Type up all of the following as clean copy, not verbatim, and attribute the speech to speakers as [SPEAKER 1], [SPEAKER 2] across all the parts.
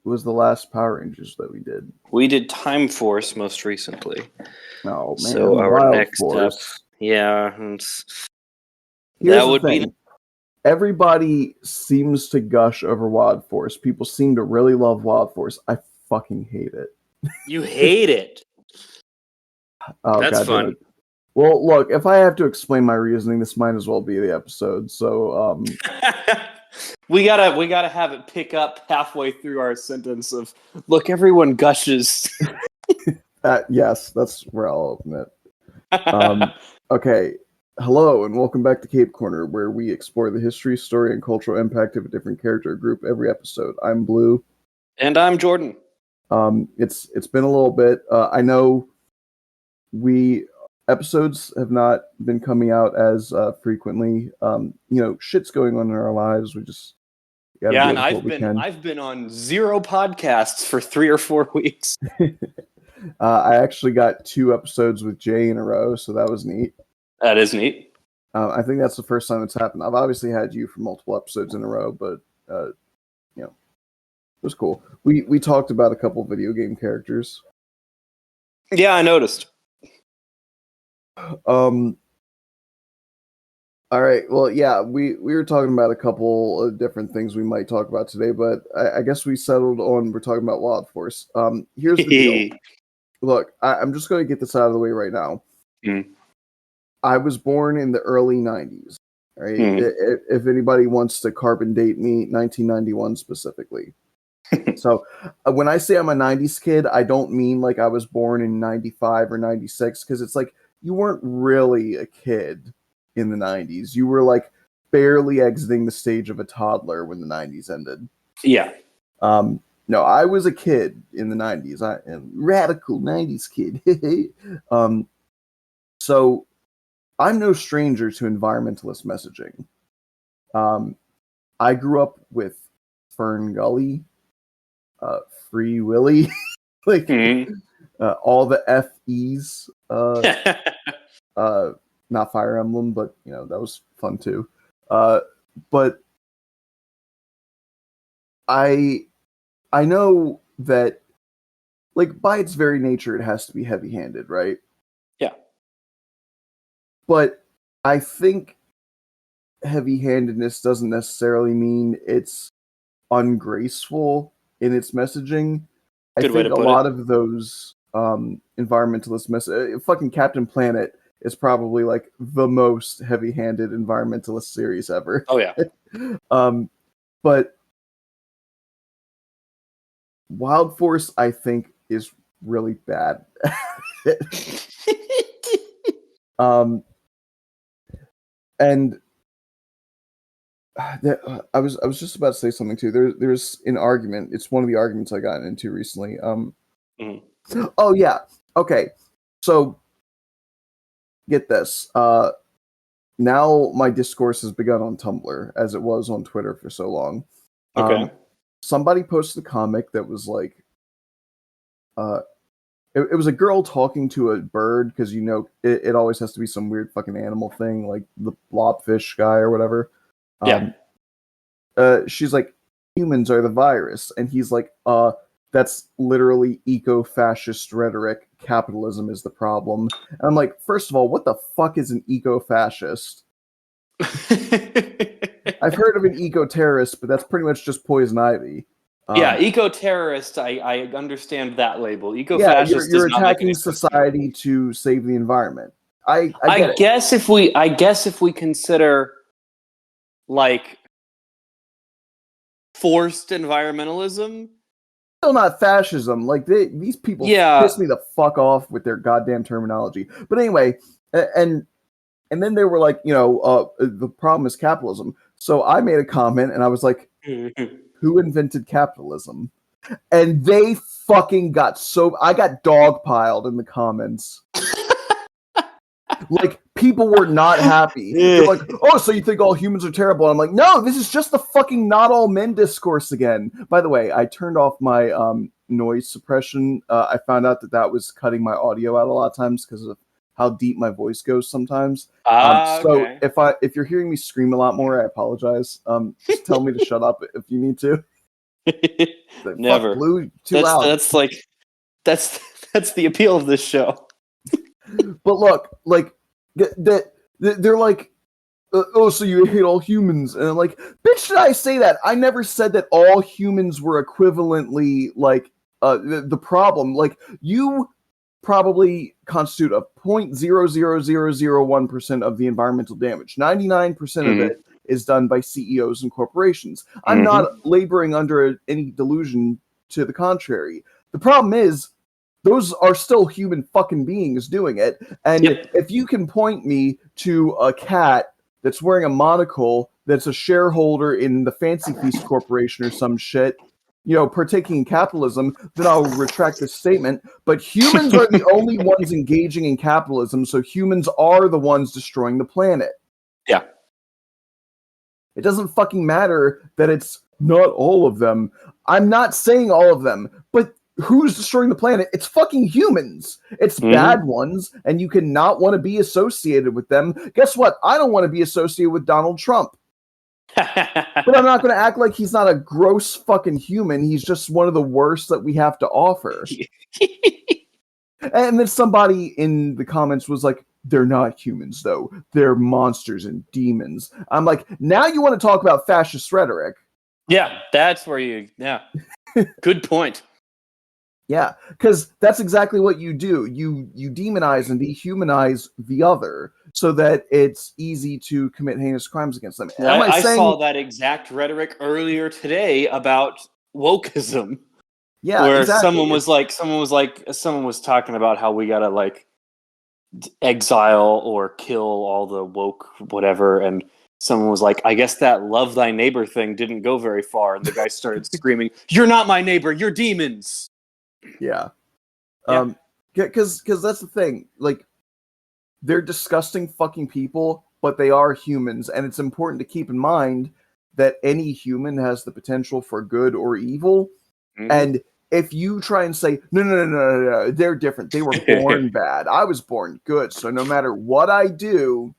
[SPEAKER 1] was the last Power Rangers that we did?
[SPEAKER 2] We did Time Force most recently.
[SPEAKER 1] Oh, man.
[SPEAKER 2] So our
[SPEAKER 1] Wild
[SPEAKER 2] next
[SPEAKER 1] Force.
[SPEAKER 2] step. Yeah.
[SPEAKER 1] Here's
[SPEAKER 2] That
[SPEAKER 1] the
[SPEAKER 2] would
[SPEAKER 1] thing.
[SPEAKER 2] be.
[SPEAKER 1] Everybody seems to gush over Wild Force. People seem to really love Wild Force. I fucking hate it.
[SPEAKER 2] You hate it.
[SPEAKER 1] Oh,
[SPEAKER 2] That's
[SPEAKER 1] God
[SPEAKER 2] fun.
[SPEAKER 1] damn it. Well, look, if I have to explain my reasoning, this might as well be the episode. So,
[SPEAKER 2] we gotta have it pick up halfway through our sentence of, look, everyone gushes.
[SPEAKER 1] yes, that's where I'll open it. Okay. Hello, and welcome back to Cape Corner, where we explore the history, story, and cultural impact of a different character or group every episode. I'm Blue.
[SPEAKER 2] And I'm Jordan.
[SPEAKER 1] It's been a little bit. I know episodes have not been coming out as frequently. Shit's going on in our lives. We just
[SPEAKER 2] and I've been on 0 podcasts for 3 or 4 weeks.
[SPEAKER 1] I actually got 2 episodes with Jay in a row, so that was neat.
[SPEAKER 2] That is neat.
[SPEAKER 1] I think that's the first time it's happened. I've obviously had you for multiple episodes in a row, but it was cool. We talked about a couple video game characters.
[SPEAKER 2] Yeah, I noticed.
[SPEAKER 1] All right. Well, yeah, we were talking about a couple of different things we might talk about today, but I guess we settled on we're talking about Wild Force. Here's the deal. Look, I'm just going to get this out of the way right now. I was born in the early 90s. Right? If anybody wants to carbon date me, 1991 specifically. So when I say I'm a 90s kid, I don't mean like I was born in 95 or 96, because it's like you weren't really a kid in the 90s. You were like barely exiting the stage of a toddler when the 90s ended.
[SPEAKER 2] Yeah.
[SPEAKER 1] No, I was a kid in the 90s. I am radical 90s kid. So I'm no stranger to environmentalist messaging. I grew up with Fern Gully, Free Willy, like all the FEs. Not Fire Emblem, but that was fun too. But I know that, like, by its very nature, it has to be heavy-handed, right?
[SPEAKER 2] Yeah.
[SPEAKER 1] But I think heavy-handedness doesn't necessarily mean it's ungraceful in its messaging.
[SPEAKER 2] Good way to put it.
[SPEAKER 1] A lot of those environmentalist fucking Captain Planet is probably like the most heavy-handed environmentalist series ever.
[SPEAKER 2] Oh yeah.
[SPEAKER 1] But Wild Force, I think, is really bad. And I was just about to say something too. There's an argument. It's one of the arguments I got into recently. Oh yeah. Okay. So get this. Now my discourse has begun on Tumblr, as it was on Twitter for so long.
[SPEAKER 2] Okay.
[SPEAKER 1] Somebody posted a comic that was like, it was a girl talking to a bird, because it always has to be some weird fucking animal thing, like the blobfish guy or whatever.
[SPEAKER 2] Yeah.
[SPEAKER 1] She's like, humans are the virus, and he's like, that's literally eco-fascist rhetoric. Capitalism is the problem. And I'm like, first of all, what the fuck is an eco-fascist? I've heard of an eco-terrorist, but that's pretty much just poison ivy.
[SPEAKER 2] Eco-terrorist, I understand that label. Eco-fascist,
[SPEAKER 1] you're attacking society to save the environment. I
[SPEAKER 2] guess if we consider like forced environmentalism,
[SPEAKER 1] still not fascism. Like these people piss me the fuck off with their goddamn terminology. But anyway, and then they were like, the problem is capitalism. So I made a comment and I was like, who invented capitalism? And they fucking I got dogpiled in the comments. Like, people were not happy. They're like, oh, so you think all humans are terrible? And I'm like, no, this is just the fucking not all men discourse again. By the way, I turned off my noise suppression. I found out that was cutting my audio out a lot of times because of how deep my voice goes sometimes. So if you're hearing me scream a lot more, I apologize. Just tell me to shut up if you need to. Fuck
[SPEAKER 2] Never.
[SPEAKER 1] blue, too loud.
[SPEAKER 2] That's like that's the appeal of this show.
[SPEAKER 1] But look, like they're like, oh, so you hate all humans, and I'm like, bitch, did I say that? I never said that all humans were equivalently like the problem. Like, you probably constitute a 0.00001% of the environmental damage. 99% of it is done by CEOs and corporations. I'm not laboring under any delusion to the contrary. The problem is, those are still human fucking beings doing it. And if you can point me to a cat that's wearing a monocle that's a shareholder in the Fancy Feast Corporation or some shit, partaking in capitalism, then I'll retract this statement. But humans are the only ones engaging in capitalism, so humans are the ones destroying the planet.
[SPEAKER 2] Yeah.
[SPEAKER 1] It doesn't fucking matter that it's not all of them. I'm not saying all of them, but who's destroying the planet? It's fucking humans. It's bad ones, and you cannot want to be associated with them. Guess what? I don't want to be associated with Donald Trump. But I'm not going to act like he's not a gross fucking human. He's just one of the worst that we have to offer. And then somebody in the comments was like, they're not humans, though. They're monsters and demons. I'm like, now you want to talk about fascist rhetoric.
[SPEAKER 2] Yeah, that's where yeah. Good point.
[SPEAKER 1] Yeah, because that's exactly what you do. You demonize and dehumanize the other so that it's easy to commit heinous crimes against them.
[SPEAKER 2] I saw that exact rhetoric earlier today about wokeism.
[SPEAKER 1] Yeah,
[SPEAKER 2] where
[SPEAKER 1] exactly.
[SPEAKER 2] someone was talking about how we gotta like exile or kill all the woke whatever, and someone was like, I guess that love thy neighbor thing didn't go very far, and the guy started screaming, "You're not my neighbor, you're demons."
[SPEAKER 1] Yeah. Because that's the thing. Like, they're disgusting fucking people, but they are humans, and it's important to keep in mind that any human has the potential for good or evil. And if you try and say, no, they're different. They were born bad. I was born good. So no matter what I do,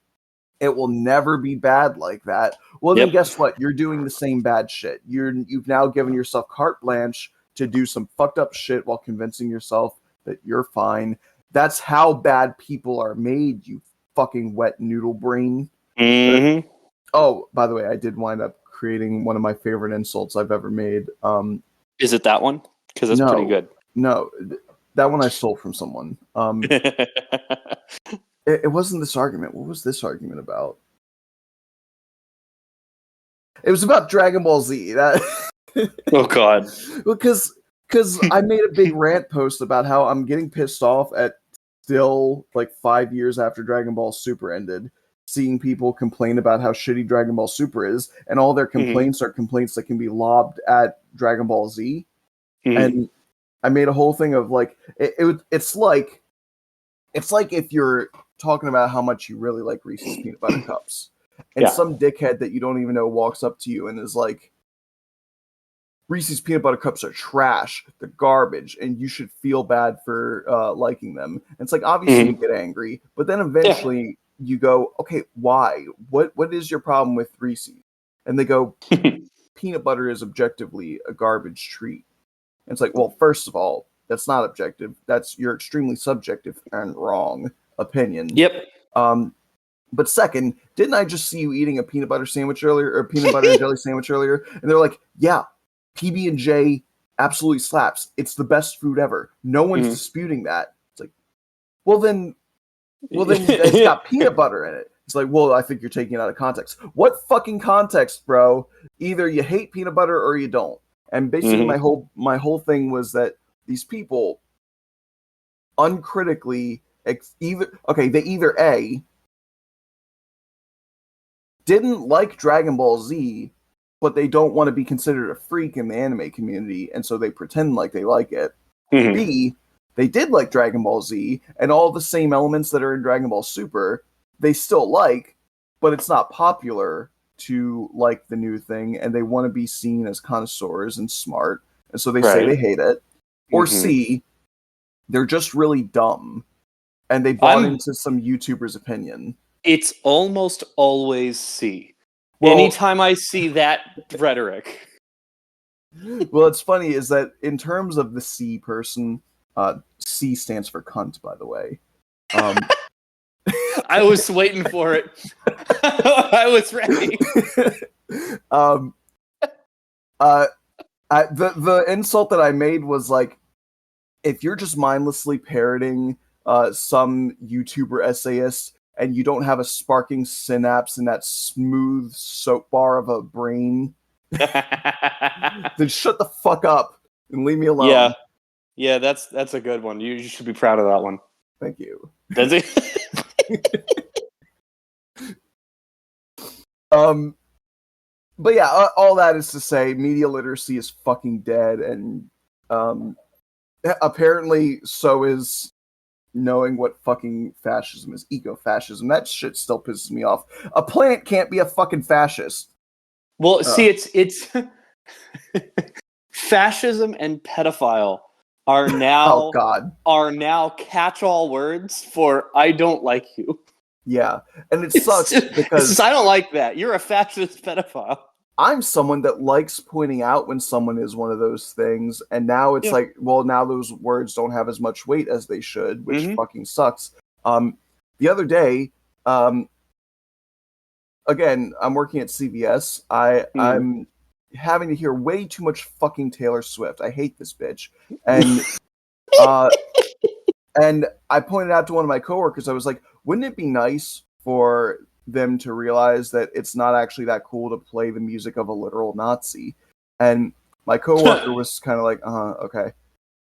[SPEAKER 1] it will never be bad like that. Well, then guess what? You're doing the same bad shit. You've now given yourself carte blanche to do some fucked up shit while convincing yourself that you're fine. That's how bad people are made, you fucking wet noodle brain. Oh, by the way, I did wind up creating one of my favorite insults I've ever made.
[SPEAKER 2] Is it that one? Because that's pretty good.
[SPEAKER 1] No, that one I stole from someone. It wasn't this argument. What was this argument about? It was about Dragon Ball Z.
[SPEAKER 2] Oh God!
[SPEAKER 1] Because I made a big rant post about how I'm getting pissed off at still like 5 years after Dragon Ball Super ended, seeing people complain about how shitty Dragon Ball Super is, and all their complaints are complaints that can be lobbed at Dragon Ball Z. And I made a whole thing of like it's like if you're talking about how much you really like Reese's peanut butter cups, and some dickhead that you don't even know walks up to you and is like, Reese's peanut butter cups are trash, they're garbage, and you should feel bad for liking them. And it's like, obviously you get angry, but then eventually you go, okay, why? What is your problem with Reese's? And they go, peanut butter is objectively a garbage treat. And it's like, well, first of all, that's not objective. That's your extremely subjective and wrong opinion. But second, didn't I just see you eating a peanut butter sandwich earlier, or peanut butter and jelly sandwich earlier? And they're like, yeah, PB&J absolutely slaps. It's the best food ever. No one's disputing that. It's like, well then it's got peanut butter in it. It's like, well, I think you're taking it out of context. What fucking context, bro? Either you hate peanut butter or you don't. And basically my whole thing was that these people uncritically they either A, didn't like Dragon Ball Z, but they don't want to be considered a freak in the anime community, and so they pretend like they like it. B, they did like Dragon Ball Z, and all the same elements that are in Dragon Ball Super, they still like, but it's not popular to like the new thing, and they want to be seen as connoisseurs and smart, and so they say they hate it. Or C, they're just really dumb, and they bought into some YouTuber's opinion.
[SPEAKER 2] It's almost always C. Well, anytime I see that rhetoric.
[SPEAKER 1] Well, it's funny is that in terms of the C person, C stands for cunt, by the way.
[SPEAKER 2] I was waiting for it. I was ready.
[SPEAKER 1] The insult that I made was like, if you're just mindlessly parroting some YouTuber essayist and you don't have a sparking synapse in that smooth soap bar of a brain, then shut the fuck up and leave me alone.
[SPEAKER 2] Yeah, that's a good one. You should be proud of that one.
[SPEAKER 1] Thank you.
[SPEAKER 2] Does it?
[SPEAKER 1] But yeah, all that is to say, media literacy is fucking dead, and apparently so is knowing what fucking fascism is, eco-fascism. That shit still pisses me off. A plant can't be a fucking fascist.
[SPEAKER 2] Well, see, it's fascism and pedophile are now catch-all words for I don't like you.
[SPEAKER 1] Yeah, and it sucks because
[SPEAKER 2] I don't like that. You're a fascist pedophile.
[SPEAKER 1] I'm someone that likes pointing out when someone is one of those things, and now it's like, well, now those words don't have as much weight as they should, which fucking sucks. The other day, again, I'm working at CVS. I'm having to hear way too much fucking Taylor Swift. I hate this bitch. And and I pointed out to one of my coworkers, I was like, wouldn't it be nice for them to realize that it's not actually that cool to play the music of a literal Nazi? And my coworker was kind of like, okay.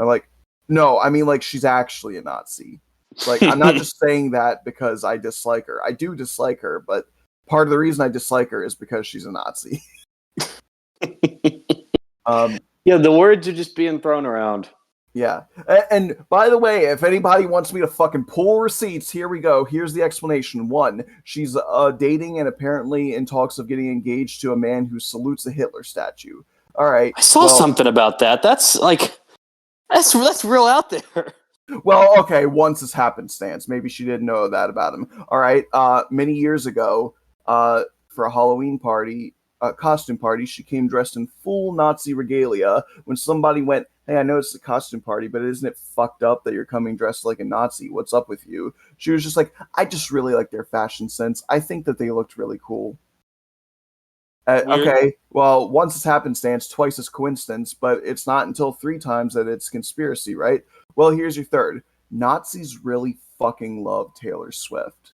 [SPEAKER 1] I'm like, no, I mean, like, she's actually a Nazi. Like, I'm not just saying that because I dislike her. I do dislike her, but part of the reason I dislike her is because she's a Nazi.
[SPEAKER 2] Yeah, the words are just being thrown around.
[SPEAKER 1] Yeah. And by the way, if anybody wants me to fucking pull receipts, here we go. Here's the explanation. 1, she's dating and apparently in talks of getting engaged to a man who salutes a Hitler statue. All right.
[SPEAKER 2] I saw something about that. That's like, that's real out there.
[SPEAKER 1] Well, okay, once it's happenstance. Maybe she didn't know that about him. All right. Many years ago, for a Halloween party, costume party, she came dressed in full Nazi regalia. When somebody went, hey, I know it's a costume party, but isn't it fucked up that you're coming dressed like a Nazi? What's up with you? She was just like, I just really like their fashion sense. I think that they looked really cool. Okay, well, once it's happenstance, twice is coincidence, but it's not until 3 times that it's conspiracy, right? Well, here's your third. Nazis really fucking love Taylor Swift.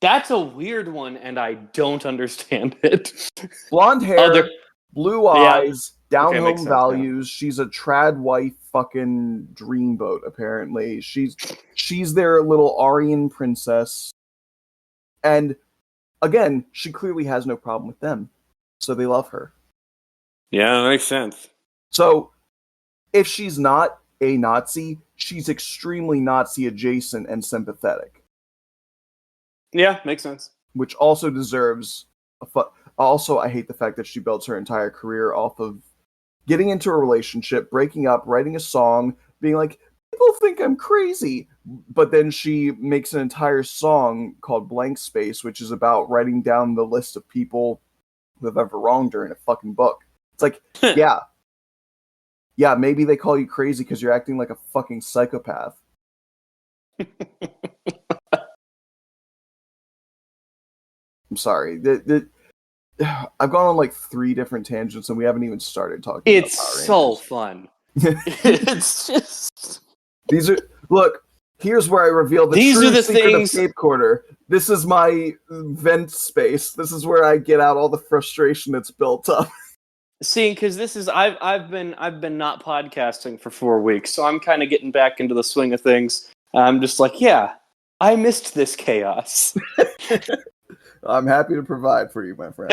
[SPEAKER 2] That's a weird one, and I don't understand it.
[SPEAKER 1] Blonde hair, blue eyes, down-home values. Yeah. She's a trad wife fucking dreamboat, apparently. She's their little Aryan princess. And, again, she clearly has no problem with them. So they love her.
[SPEAKER 2] Yeah, that makes sense.
[SPEAKER 1] So, if she's not a Nazi, she's extremely Nazi-adjacent and sympathetic.
[SPEAKER 2] Yeah, makes sense.
[SPEAKER 1] Which also deserves also, I hate the fact that she built her entire career off of getting into a relationship, breaking up, writing a song, being like, people think I'm crazy. But then she makes an entire song called Blank Space, which is about writing down the list of people who have ever wronged her in a fucking book. It's like, yeah, maybe they call you crazy because you're acting like a fucking psychopath. I'm sorry. I've gone on like 3 different tangents and we haven't even started talking about Power Rangers.
[SPEAKER 2] It's so fun. It's just...
[SPEAKER 1] Look, here's where I reveal the true secret of Cape Quarter. This is my vent space. This is where I get out all the frustration that's built up.
[SPEAKER 2] See, because this is I've been not podcasting for 4 weeks, so I'm kind of getting back into the swing of things. I'm just like, yeah, I missed this chaos.
[SPEAKER 1] I'm happy to provide for you, my friend.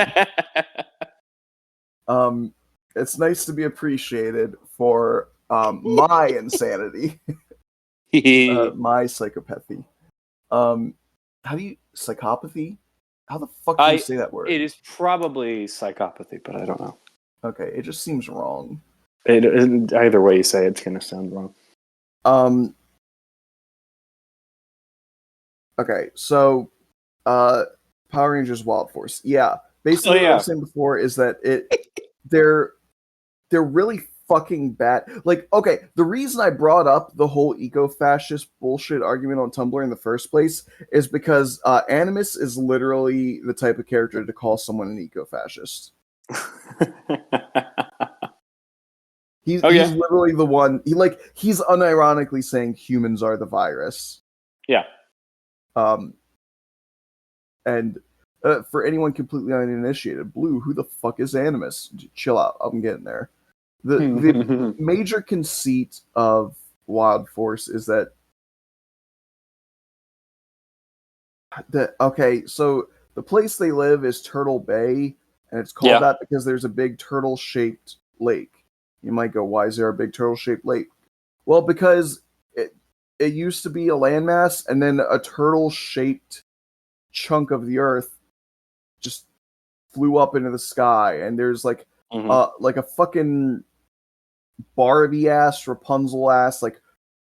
[SPEAKER 1] It's nice to be appreciated for my insanity, my psychopathy. How do you psychopathy? How the fuck do you say that word?
[SPEAKER 2] It is probably psychopathy, but I don't know.
[SPEAKER 1] Okay, it just seems wrong.
[SPEAKER 2] Either way you say it's gonna sound wrong.
[SPEAKER 1] Okay, so Power Rangers Wild Force. Yeah. Basically what I was saying before is that they're really fucking bad. Like, okay, the reason I brought up the whole eco-fascist bullshit argument on Tumblr in the first place is because Animus is literally the type of character to call someone an eco-fascist. He's literally the one. He's unironically saying humans are the virus.
[SPEAKER 2] Yeah.
[SPEAKER 1] And for anyone completely uninitiated, Blue, who the fuck is Animus? Chill out. I'm getting there. The major conceit of Wild Force is that so the place they live is Turtle Bay, and it's called that because there's a big turtle-shaped lake. You might go, why is there a big turtle-shaped lake? Well, because it used to be a landmass, and then a turtle-shaped chunk of the earth just flew up into the sky, and there's like a fucking Barbie-ass, Rapunzel-ass, like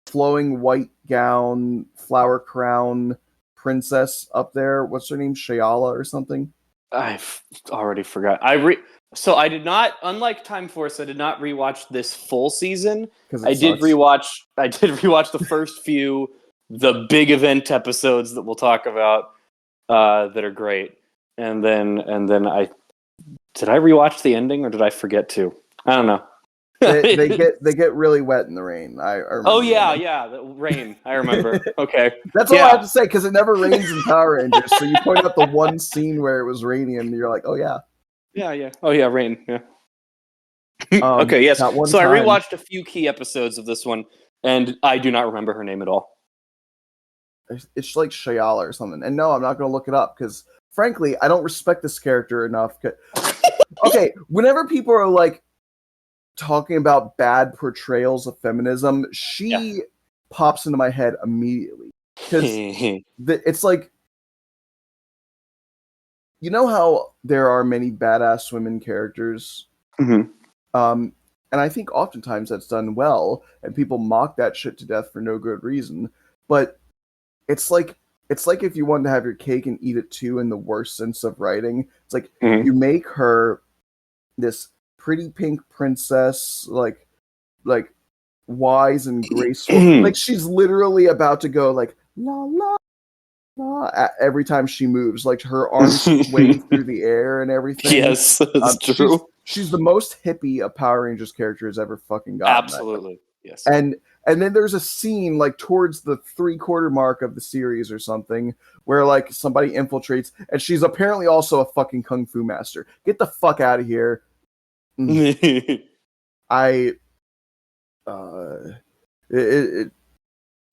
[SPEAKER 1] flowing white gown, flower crown princess up there. What's her name? Shayala or something?
[SPEAKER 2] I've already forgot. So I did not, unlike Time Force, I did not rewatch this full season. I did rewatch the first few, the big event episodes that we'll talk about that are great. And then did I rewatch the ending or did I forget to? I don't know.
[SPEAKER 1] they get really wet in the rain. I remember.
[SPEAKER 2] Oh yeah, the rain. I remember. Okay,
[SPEAKER 1] that's all I have to say because it never rains in Power Rangers. So you point out the one scene where it was raining, and you're like, oh yeah,
[SPEAKER 2] yeah. Oh yeah, rain. Yeah. Okay, yes. So I rewatched a few key episodes of this one, and I do not remember her name at all.
[SPEAKER 1] It's like Shayala or something. And no, I'm not going to look it up because, frankly, I don't respect this character enough. Okay, whenever people are like talking about bad portrayals of feminism, she pops into my head immediately because it's like, you know how there are many badass women characters, and I think oftentimes that's done well, and people mock that shit to death for no good reason. But it's like if you wanted to have your cake and eat it too, in the worst sense of writing. It's like you make her this pretty pink princess, like wise and graceful. Like she's literally about to go like la la la every time she moves. Like her arms sway through the air and everything.
[SPEAKER 2] Yes, that's true.
[SPEAKER 1] She's the most hippie a Power Rangers character has ever fucking gotten.
[SPEAKER 2] Absolutely, yes.
[SPEAKER 1] And then there's a scene like towards the 3/4 mark of the series or something where like somebody infiltrates, and she's apparently also a fucking kung fu master. Get the fuck out of here.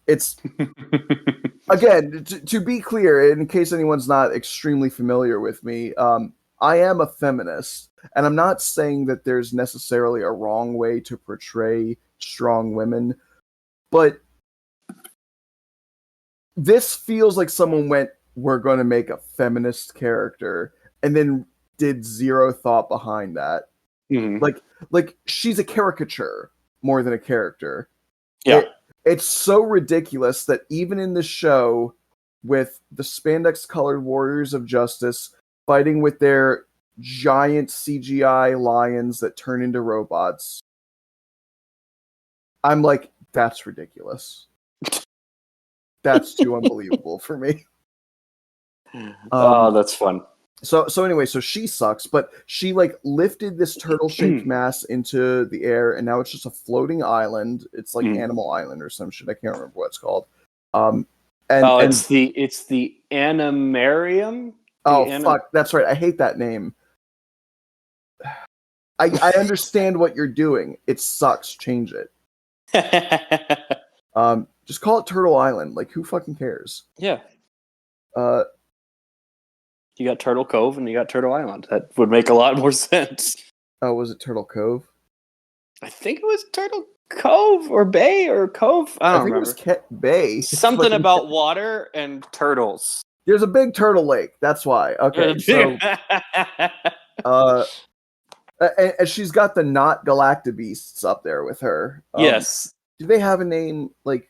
[SPEAKER 1] It's again, to be clear, in case anyone's not extremely familiar with me, I am a feminist, and I'm not saying that there's necessarily a wrong way to portray strong women, but this feels like someone went, we're going to make a feminist character, and then did zero thought behind that. Like she's a caricature more than a character. It's so ridiculous that even in the show, with the spandex colored warriors of justice fighting with their giant CGI lions that turn into robots, I'm like, that's ridiculous. That's too unbelievable for me.
[SPEAKER 2] Oh, that's fun.
[SPEAKER 1] So anyway, so she sucks, but she like lifted this turtle-shaped mass into the air, and now it's just a floating island. It's like Animal Island or some shit. I can't remember what it's called.
[SPEAKER 2] It's the Animarium.
[SPEAKER 1] Fuck, that's right. I hate that name. I understand what you're doing. It sucks. Change it. Just call it Turtle Island. Like, who fucking cares?
[SPEAKER 2] Yeah. You got Turtle Cove and you got Turtle Island. That would make a lot more sense.
[SPEAKER 1] Oh, was it Turtle Cove?
[SPEAKER 2] I think it was Turtle Cove or Bay or Cove. I don't remember.
[SPEAKER 1] It was Bay.
[SPEAKER 2] Something about water and turtles.
[SPEAKER 1] There's a big turtle lake. That's why. Okay, so and she's got the not Galactabeasts up there with her.
[SPEAKER 2] Yes.
[SPEAKER 1] Do they have a name? Like,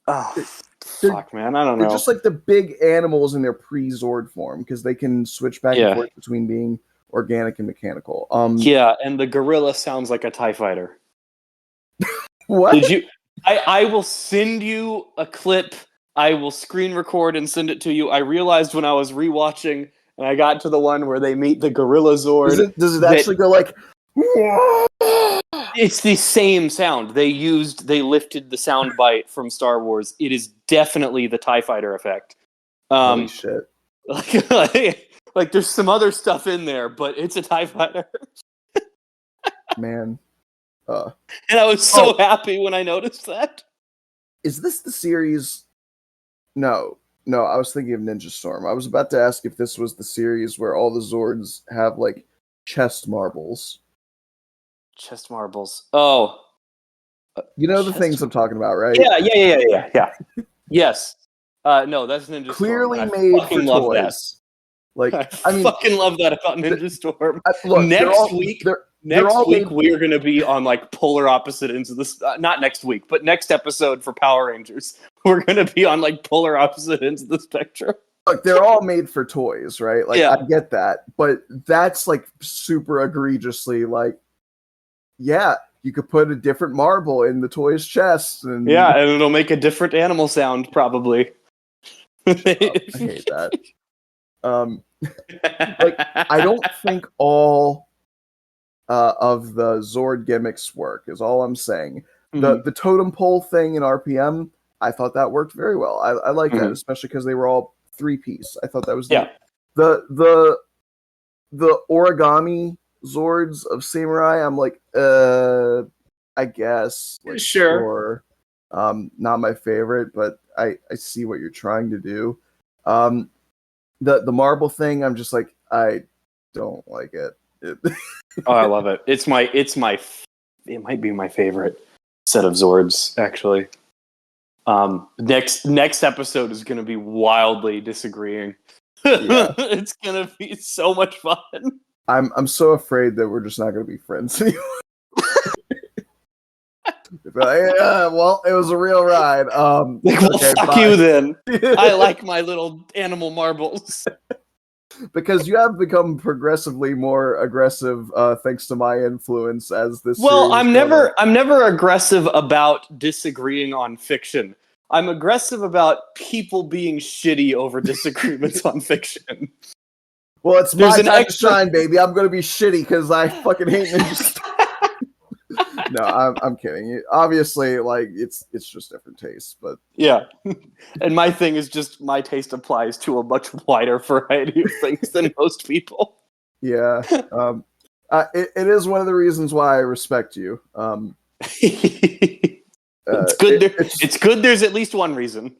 [SPEAKER 2] fuck, man, I don't know.
[SPEAKER 1] They're just like the big animals in their pre-Zord form because they can switch back and forth between being organic and mechanical.
[SPEAKER 2] Yeah, and the gorilla sounds like a TIE fighter.
[SPEAKER 1] What?
[SPEAKER 2] Did you? I will send you a clip. I will screen record and send it to you. I realized when I was rewatching and I got to the one where they meet the Gorilla Zord.
[SPEAKER 1] Does it actually go like?
[SPEAKER 2] It's the same sound. They lifted the sound bite from Star Wars. It is definitely the TIE fighter effect.
[SPEAKER 1] Holy shit!
[SPEAKER 2] Like there's some other stuff in there, but it's a TIE fighter.
[SPEAKER 1] Man.
[SPEAKER 2] And I was so happy when I noticed that.
[SPEAKER 1] Is this the series? No, I was thinking of Ninja Storm. I was about to ask if this was the series where all the Zords have like chest marbles.
[SPEAKER 2] Chest marbles. Oh.
[SPEAKER 1] You know the things I'm talking about, right?
[SPEAKER 2] Yeah. Yes. No, that's Ninja
[SPEAKER 1] Clearly
[SPEAKER 2] Storm.
[SPEAKER 1] Clearly made for toys.
[SPEAKER 2] That.
[SPEAKER 1] Like,
[SPEAKER 2] I mean, fucking love that about Ninja Storm.
[SPEAKER 1] Look,
[SPEAKER 2] next week we're going to be on like polar opposite ends of this. Not next week, but next episode for Power Rangers, we're going to be on like polar opposite ends of the spectrum.
[SPEAKER 1] Look, they're all made for toys, right? Like, yeah. I get that, but that's like super egregiously like, yeah, you could put a different marble in the toy's chest, and
[SPEAKER 2] it'll make a different animal sound probably.
[SPEAKER 1] I hate that. Like, I don't think all of the Zord gimmicks work, is all I'm saying. Mm-hmm. The totem pole thing in RPM, I thought that worked very well. I like that, especially because they were all 3-piece. I thought that was the origami Zords of Samurai. I'm like, I guess, like, sure. Not my favorite, but I see what you're trying to do. The marble thing, I'm just like, I don't like it.
[SPEAKER 2] Oh, I love it. It might be my favorite set of Zords, actually. Next episode is going to be wildly disagreeing. Yeah. It's going to be so much fun.
[SPEAKER 1] I'm so afraid that we're just not going to be friends anymore. Well, it was a real ride.
[SPEAKER 2] Fuck you then. I like my little animal marbles.
[SPEAKER 1] Because you have become progressively more aggressive, thanks to my influence as this.
[SPEAKER 2] Well, I'm never aggressive about disagreeing on fiction. I'm aggressive about people being shitty over disagreements on fiction.
[SPEAKER 1] Well, it's my time to shine, baby. I'm going to be shitty because I fucking hate Ninja Storm. No, I'm kidding. Obviously, like, it's just different tastes, but
[SPEAKER 2] yeah. And my thing is just my taste applies to a much wider variety of things than most people.
[SPEAKER 1] Yeah. It is one of the reasons why I respect you.
[SPEAKER 2] It's good. It's good. There's at least one reason.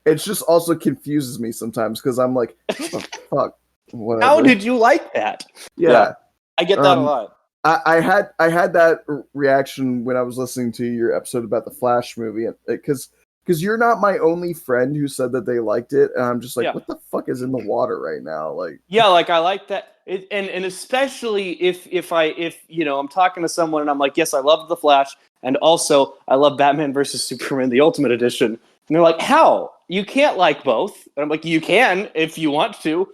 [SPEAKER 1] It just also confuses me sometimes because I'm like, what the fuck? Whatever.
[SPEAKER 2] How did you like that?
[SPEAKER 1] Yeah.
[SPEAKER 2] I get that a lot.
[SPEAKER 1] I had that reaction when I was listening to your episode about the Flash movie, because you're not my only friend who said that they liked it, and I'm just like, what the fuck is in the water right now? Like,
[SPEAKER 2] like I like that, and especially if I'm talking to someone and I'm like, yes, I love the Flash, and also I love Batman versus Superman, the Ultimate Edition, and they're like, how? You can't like both, and I'm like, you can if you want to.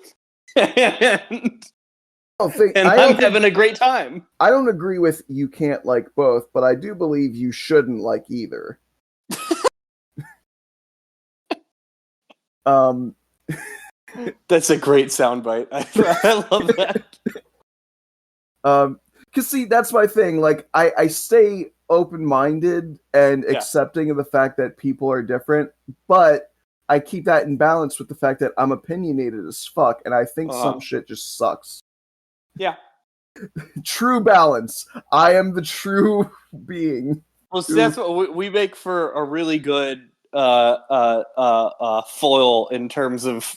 [SPEAKER 2] I'm having a great time.
[SPEAKER 1] I don't agree with you can't like both, but I do believe you shouldn't like either.
[SPEAKER 2] That's a great soundbite. I love
[SPEAKER 1] that. Because see, that's my thing. Like, I stay open-minded and accepting of the fact that people are different, but I keep that in balance with the fact that I'm opinionated as fuck, and I think some shit just sucks.
[SPEAKER 2] Yeah.
[SPEAKER 1] True balance. I am the true being.
[SPEAKER 2] Well, see, that's what we make for a really good foil in terms of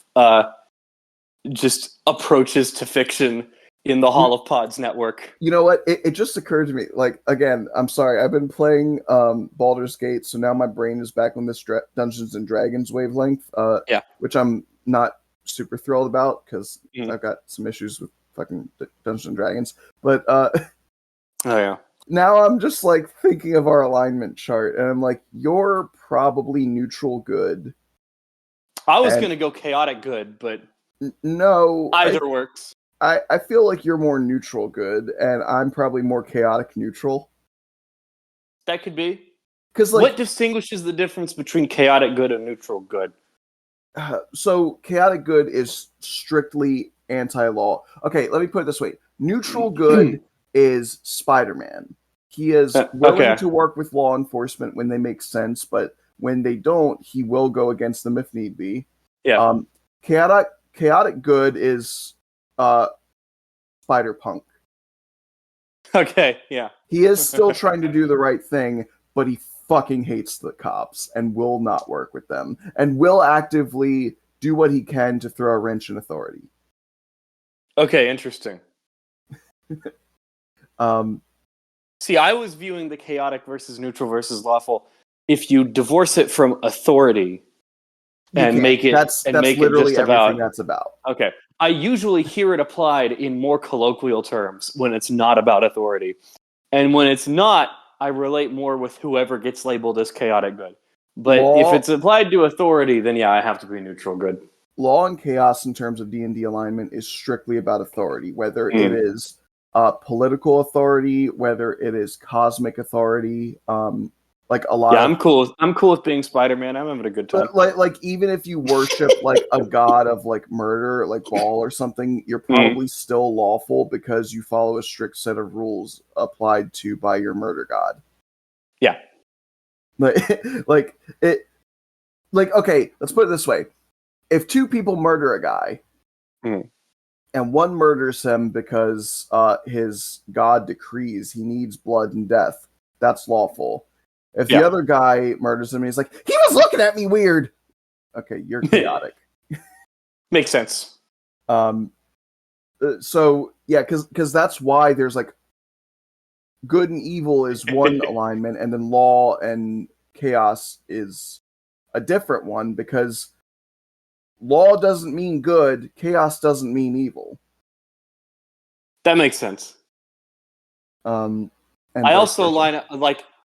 [SPEAKER 2] just approaches to fiction in the Hall of Pods network.
[SPEAKER 1] You know what? It just occurred to me. Like, again, I'm sorry. I've been playing Baldur's Gate, so now my brain is back on this Dungeons and Dragons wavelength. Which I'm not super thrilled about because I've got some issues with fucking Dungeons and Dragons, but now I'm just like thinking of our alignment chart, and I'm like, you're probably neutral good.
[SPEAKER 2] I was gonna go chaotic good, but
[SPEAKER 1] no,
[SPEAKER 2] either works.
[SPEAKER 1] I feel like you're more neutral good, and I'm probably more chaotic neutral.
[SPEAKER 2] That could be.
[SPEAKER 1] Because
[SPEAKER 2] What distinguishes the difference between chaotic good and neutral good?
[SPEAKER 1] So chaotic good is strictly anti-law. Okay, let me put it this way: neutral good is Spider-Man. He is willing to work with law enforcement when they make sense, but when they don't, he will go against them if need be.
[SPEAKER 2] Yeah.
[SPEAKER 1] Chaotic good is Spider-Punk.
[SPEAKER 2] Okay, yeah.
[SPEAKER 1] He is still trying to do the right thing, but he fucking hates the cops and will not work with them and will actively do what he can to throw a wrench in authority.
[SPEAKER 2] Okay, interesting.
[SPEAKER 1] Um,
[SPEAKER 2] See, I was viewing the chaotic versus neutral versus lawful. If you divorce it from authority and make it
[SPEAKER 1] that's
[SPEAKER 2] make
[SPEAKER 1] literally
[SPEAKER 2] it just
[SPEAKER 1] everything
[SPEAKER 2] about
[SPEAKER 1] that's about.
[SPEAKER 2] Okay. I usually hear it applied in more colloquial terms when it's not about authority. And when it's not, I relate more with whoever gets labeled as chaotic good. But if it's applied to authority, then yeah, I have to be neutral good.
[SPEAKER 1] Law and chaos in terms of D&D alignment is strictly about authority, whether it is political authority, whether it is cosmic authority. Like a lot.
[SPEAKER 2] Yeah, I'm cool. I'm cool with being Spider-Man. I'm having a good time.
[SPEAKER 1] Like even if you worship like a god of like murder, like Baal or something, you're probably still lawful because you follow a strict set of rules applied to by your murder god.
[SPEAKER 2] Yeah.
[SPEAKER 1] Like it. Like okay, let's put it this way: if two people murder a guy, and one murders him because his god decrees he needs blood and death, that's lawful. If the other guy murders him and he's like, he was looking at me weird. Okay, you're chaotic.
[SPEAKER 2] Makes sense.
[SPEAKER 1] So, yeah, because that's why there's like good and evil is one alignment, and then law and chaos is a different one, because law doesn't mean good, chaos doesn't mean evil.
[SPEAKER 2] That makes sense.
[SPEAKER 1] And
[SPEAKER 2] I also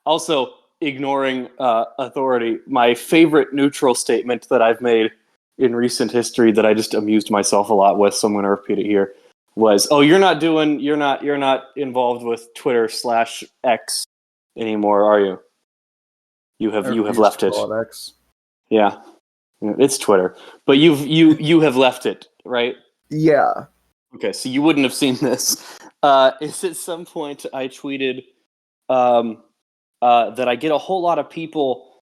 [SPEAKER 2] also ignoring authority. My favorite neutral statement that I've made in recent history that I just amused myself a lot with, so I'm going to repeat it here, was, "Oh, you're not involved with Twitter/X anymore, are you? You have left it."
[SPEAKER 1] X.
[SPEAKER 2] Yeah, it's Twitter, but you have left it, right?
[SPEAKER 1] Yeah.
[SPEAKER 2] Okay, so you wouldn't have seen this. Is at some point I tweeted that I get a whole lot of people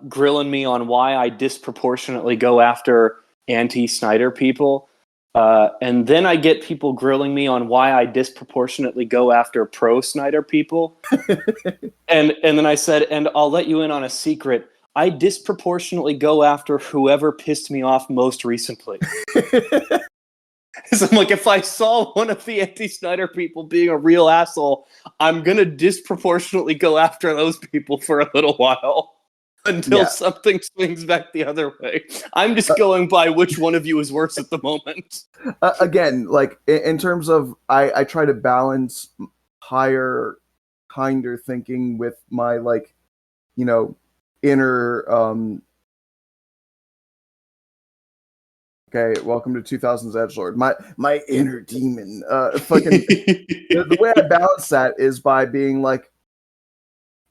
[SPEAKER 2] grilling me on why I disproportionately go after anti-Snyder people. And then I get people grilling me on why I disproportionately go after pro-Snyder people. and then I said, and I'll let you in on a secret, I disproportionately go after whoever pissed me off most recently. So I'm like, if I saw one of the anti-Snyder people being a real asshole, I'm going to disproportionately go after those people for a little while until something swings back the other way. I'm just going by which one of you is worse at the moment.
[SPEAKER 1] Again, like in terms of, I try to balance higher, kinder thinking with my, like, you know, inner okay, welcome to 2000s Edgelord. My inner demon. Fucking the way I balance that is by being like,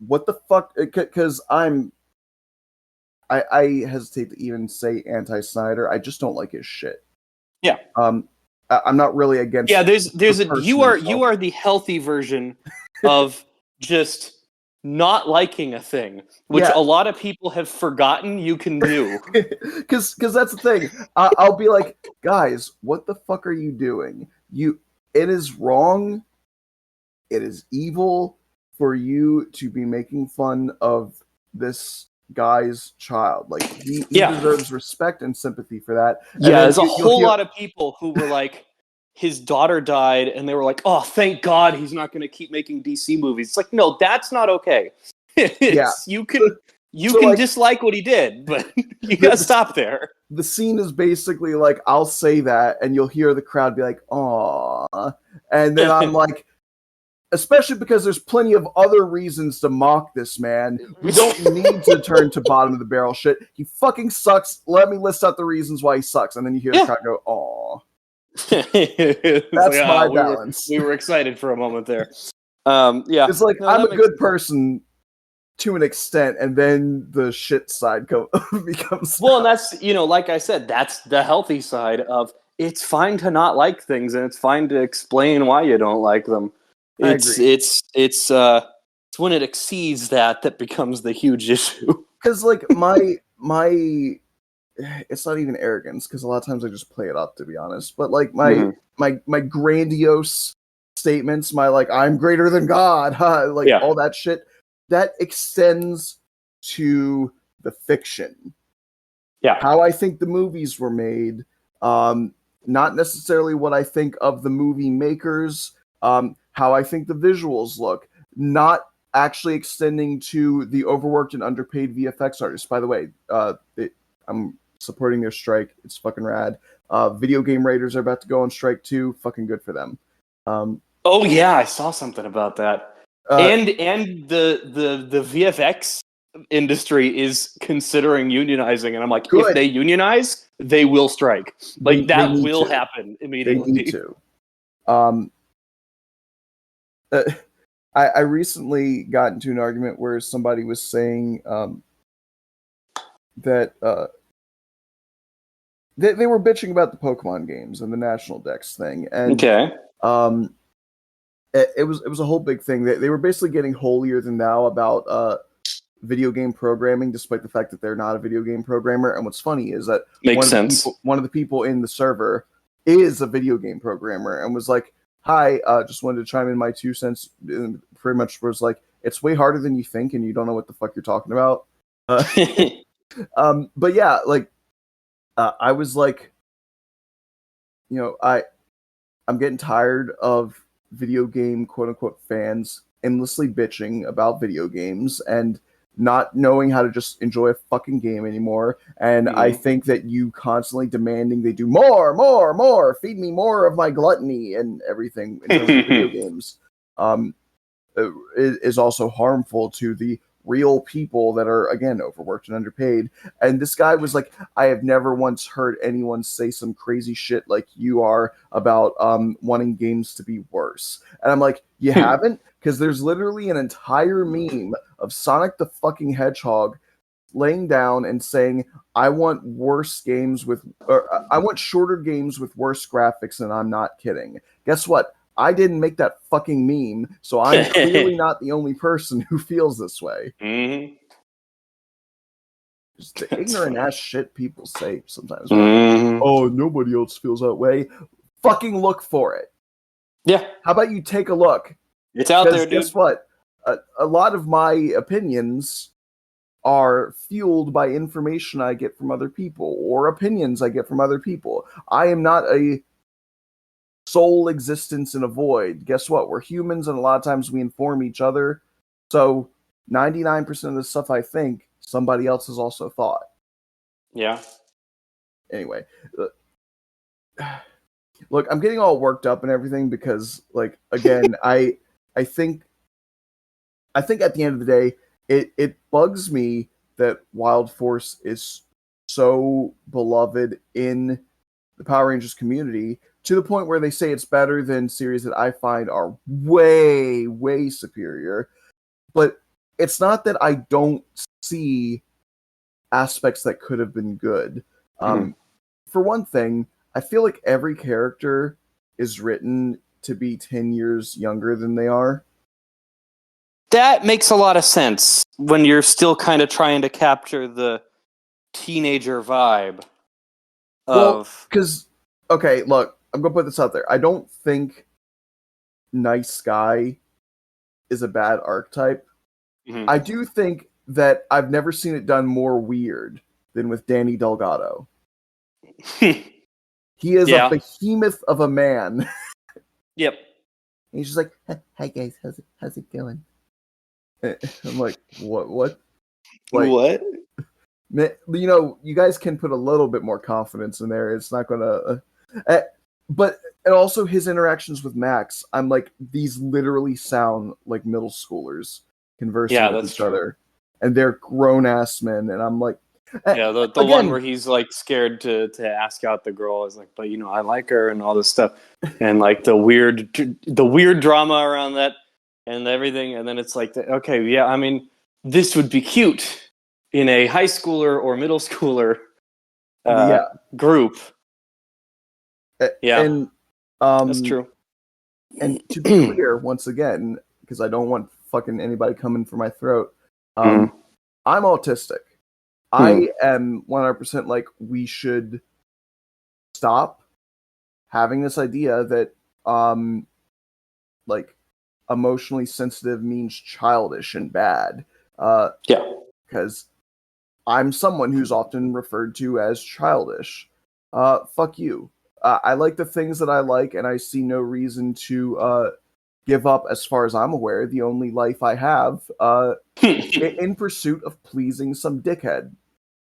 [SPEAKER 1] what the fuck? Because I hesitate to even say anti-Snyder. I just don't like his shit.
[SPEAKER 2] Yeah.
[SPEAKER 1] I'm not really against.
[SPEAKER 2] Yeah, you are the healthy version of just not liking a thing, which a lot of people have forgotten you can do.
[SPEAKER 1] Because that's the thing. I'll be like, guys, what the fuck are you doing? It is wrong. It is evil for you to be making fun of this guy's child. Like, he deserves respect and sympathy for that. And
[SPEAKER 2] there's a whole lot of people who were like, his daughter died, and they were like, oh, thank God he's not going to keep making DC movies. It's like, no, that's not okay. You can dislike what he did, but you got to stop there.
[SPEAKER 1] The scene is basically like, I'll say that, and you'll hear the crowd be like, "Aw," and then I'm like, especially because there's plenty of other reasons to mock this man. We don't need to turn to bottom of the barrel shit. He fucking sucks. Let me list out the reasons why he sucks, and then you hear the crowd go, "Aw."
[SPEAKER 2] It's
[SPEAKER 1] That's
[SPEAKER 2] like,
[SPEAKER 1] my
[SPEAKER 2] we were
[SPEAKER 1] balance.
[SPEAKER 2] excited for a moment there. Yeah,
[SPEAKER 1] It's like
[SPEAKER 2] no,
[SPEAKER 1] I'm
[SPEAKER 2] that
[SPEAKER 1] a
[SPEAKER 2] makes
[SPEAKER 1] good person to an extent, and then the shit side becomes.
[SPEAKER 2] well, and that's like I said, that's the healthy side of it's fine to not like things, and it's fine to explain why you don't like them.
[SPEAKER 1] I
[SPEAKER 2] It's
[SPEAKER 1] agree.
[SPEAKER 2] it's when it exceeds that becomes the huge issue.
[SPEAKER 1] Because like my it's not even arrogance, because a lot of times I just play it up, to be honest. But like
[SPEAKER 2] Mhm.
[SPEAKER 1] my grandiose statements, my like I'm greater than God, like
[SPEAKER 2] Yeah,
[SPEAKER 1] all that shit, that extends to the fiction.
[SPEAKER 2] yeah.
[SPEAKER 1] How I think the movies were made, um, not necessarily what I think of the movie makers, how I think the visuals look, not actually extending to the overworked and underpaid VFX artists. By the way, I'm supporting their strike. It's fucking rad. Video game writers are about to go on strike too. Fucking good for them. Um,
[SPEAKER 2] Oh yeah, I saw something about that.
[SPEAKER 1] uh,
[SPEAKER 2] And the VFX industry is considering unionizing, and I'm like, if
[SPEAKER 1] Good.
[SPEAKER 2] they unionize, they will strike. Like
[SPEAKER 1] They
[SPEAKER 2] that
[SPEAKER 1] need
[SPEAKER 2] will
[SPEAKER 1] to.
[SPEAKER 2] happen
[SPEAKER 1] They need
[SPEAKER 2] immediately.
[SPEAKER 1] to. Um, uh, I recently got into an argument where somebody was saying that they were bitching about the Pokemon games and the National Dex thing, and
[SPEAKER 2] Okay.
[SPEAKER 1] um, it was a whole big thing. They were basically getting holier than thou about video game programming, despite the fact that they're not a video game programmer. And what's funny is that
[SPEAKER 2] Makes sense.
[SPEAKER 1] one of the people in the server is a video game programmer, and was like, "Hi, just wanted to chime in my 2 cents." And pretty much was like, "It's way harder than you think, and you don't know what the fuck you're talking about." Uh, but yeah, like I was like, I'm getting tired of video game quote unquote fans endlessly bitching about video games and not knowing how to just enjoy a fucking game anymore. And I
[SPEAKER 2] Mhm.
[SPEAKER 1] think that you constantly demanding they do more, more, more, feed me more of my gluttony and everything in terms of video games, um, is also harmful to the real people that are, again, overworked and underpaid. And this guy was like, I have never once heard anyone say some crazy shit like you are about wanting games to be worse. And I'm like, you haven't? Because there's literally an entire meme of Sonic the fucking Hedgehog laying down and saying, I want worse games with, or I want shorter games with worse graphics, and I'm not kidding. Guess what? I didn't make that fucking meme, so I'm clearly not the only person who feels this way.
[SPEAKER 2] Mhm.
[SPEAKER 1] Just the
[SPEAKER 2] That's
[SPEAKER 1] ignorant
[SPEAKER 2] funny.
[SPEAKER 1] ass shit people say sometimes. Like,
[SPEAKER 2] Mhm.
[SPEAKER 1] oh, nobody else feels that way. Fucking look for it.
[SPEAKER 2] Yeah,
[SPEAKER 1] How about you take a look?
[SPEAKER 2] it's out
[SPEAKER 1] Because
[SPEAKER 2] there,
[SPEAKER 1] guess
[SPEAKER 2] dude.
[SPEAKER 1] what? A lot of my opinions are fueled by information I get from other people or opinions I get from other people. I am not a sole existence in a void. Guess what? We're humans, and a lot of times we inform each other. So 99% of the stuff I think, somebody else has also thought.
[SPEAKER 2] Yeah.
[SPEAKER 1] Anyway, look, I'm getting all worked up and everything because, like, again, I think I think at the end of the day, it bugs me that Wild Force is so beloved in the Power Rangers community to the point where they say it's better than series that I find are way, way superior. But it's not that I don't see aspects that could have been good.
[SPEAKER 2] Mhm.
[SPEAKER 1] For one thing, I feel like every character is written to be 10 years younger than they are.
[SPEAKER 2] That makes a lot of sense when you're still kind of trying to capture the teenager vibe
[SPEAKER 1] Well,
[SPEAKER 2] of.
[SPEAKER 1] because, okay, look, I'm going to put this out there. I don't think Nice Guy is a bad archetype.
[SPEAKER 2] Mhm.
[SPEAKER 1] I do think that I've never seen it done more weird than with Danny Delgado. He is a
[SPEAKER 2] Yeah.
[SPEAKER 1] behemoth of a man.
[SPEAKER 2] Yep.
[SPEAKER 1] And he's just like, "Hi guys, how's it going?" I'm like, what? Like,
[SPEAKER 2] What?
[SPEAKER 1] you guys can put a little bit more confidence in there. It's not gonna. But and also his interactions with Max, I'm like, these literally sound like middle schoolers conversing
[SPEAKER 2] Yeah,
[SPEAKER 1] with
[SPEAKER 2] that's
[SPEAKER 1] each
[SPEAKER 2] true.
[SPEAKER 1] other, and they're grown ass men, and I'm like,
[SPEAKER 2] Yeah, the one
[SPEAKER 1] Again,
[SPEAKER 2] where he's like scared to ask out the girl is like, but I like her and all this stuff, and like the weird drama around that and everything, and then it's like, okay, yeah, I mean, this would be cute in a high schooler or middle schooler
[SPEAKER 1] yeah,
[SPEAKER 2] group. Yeah,
[SPEAKER 1] and
[SPEAKER 2] that's true.
[SPEAKER 1] and to be clear, once again, because I don't want fucking anybody coming for my throat,
[SPEAKER 2] Mm.
[SPEAKER 1] I'm autistic. I am 100% like, we should stop having this idea that like emotionally sensitive means childish and bad.
[SPEAKER 2] Yeah.
[SPEAKER 1] Because I'm someone who's often referred to as childish. Fuck you. I like the things that I like, and I see no reason to give up, as far as I'm aware, the only life I have in pursuit of pleasing some dickhead.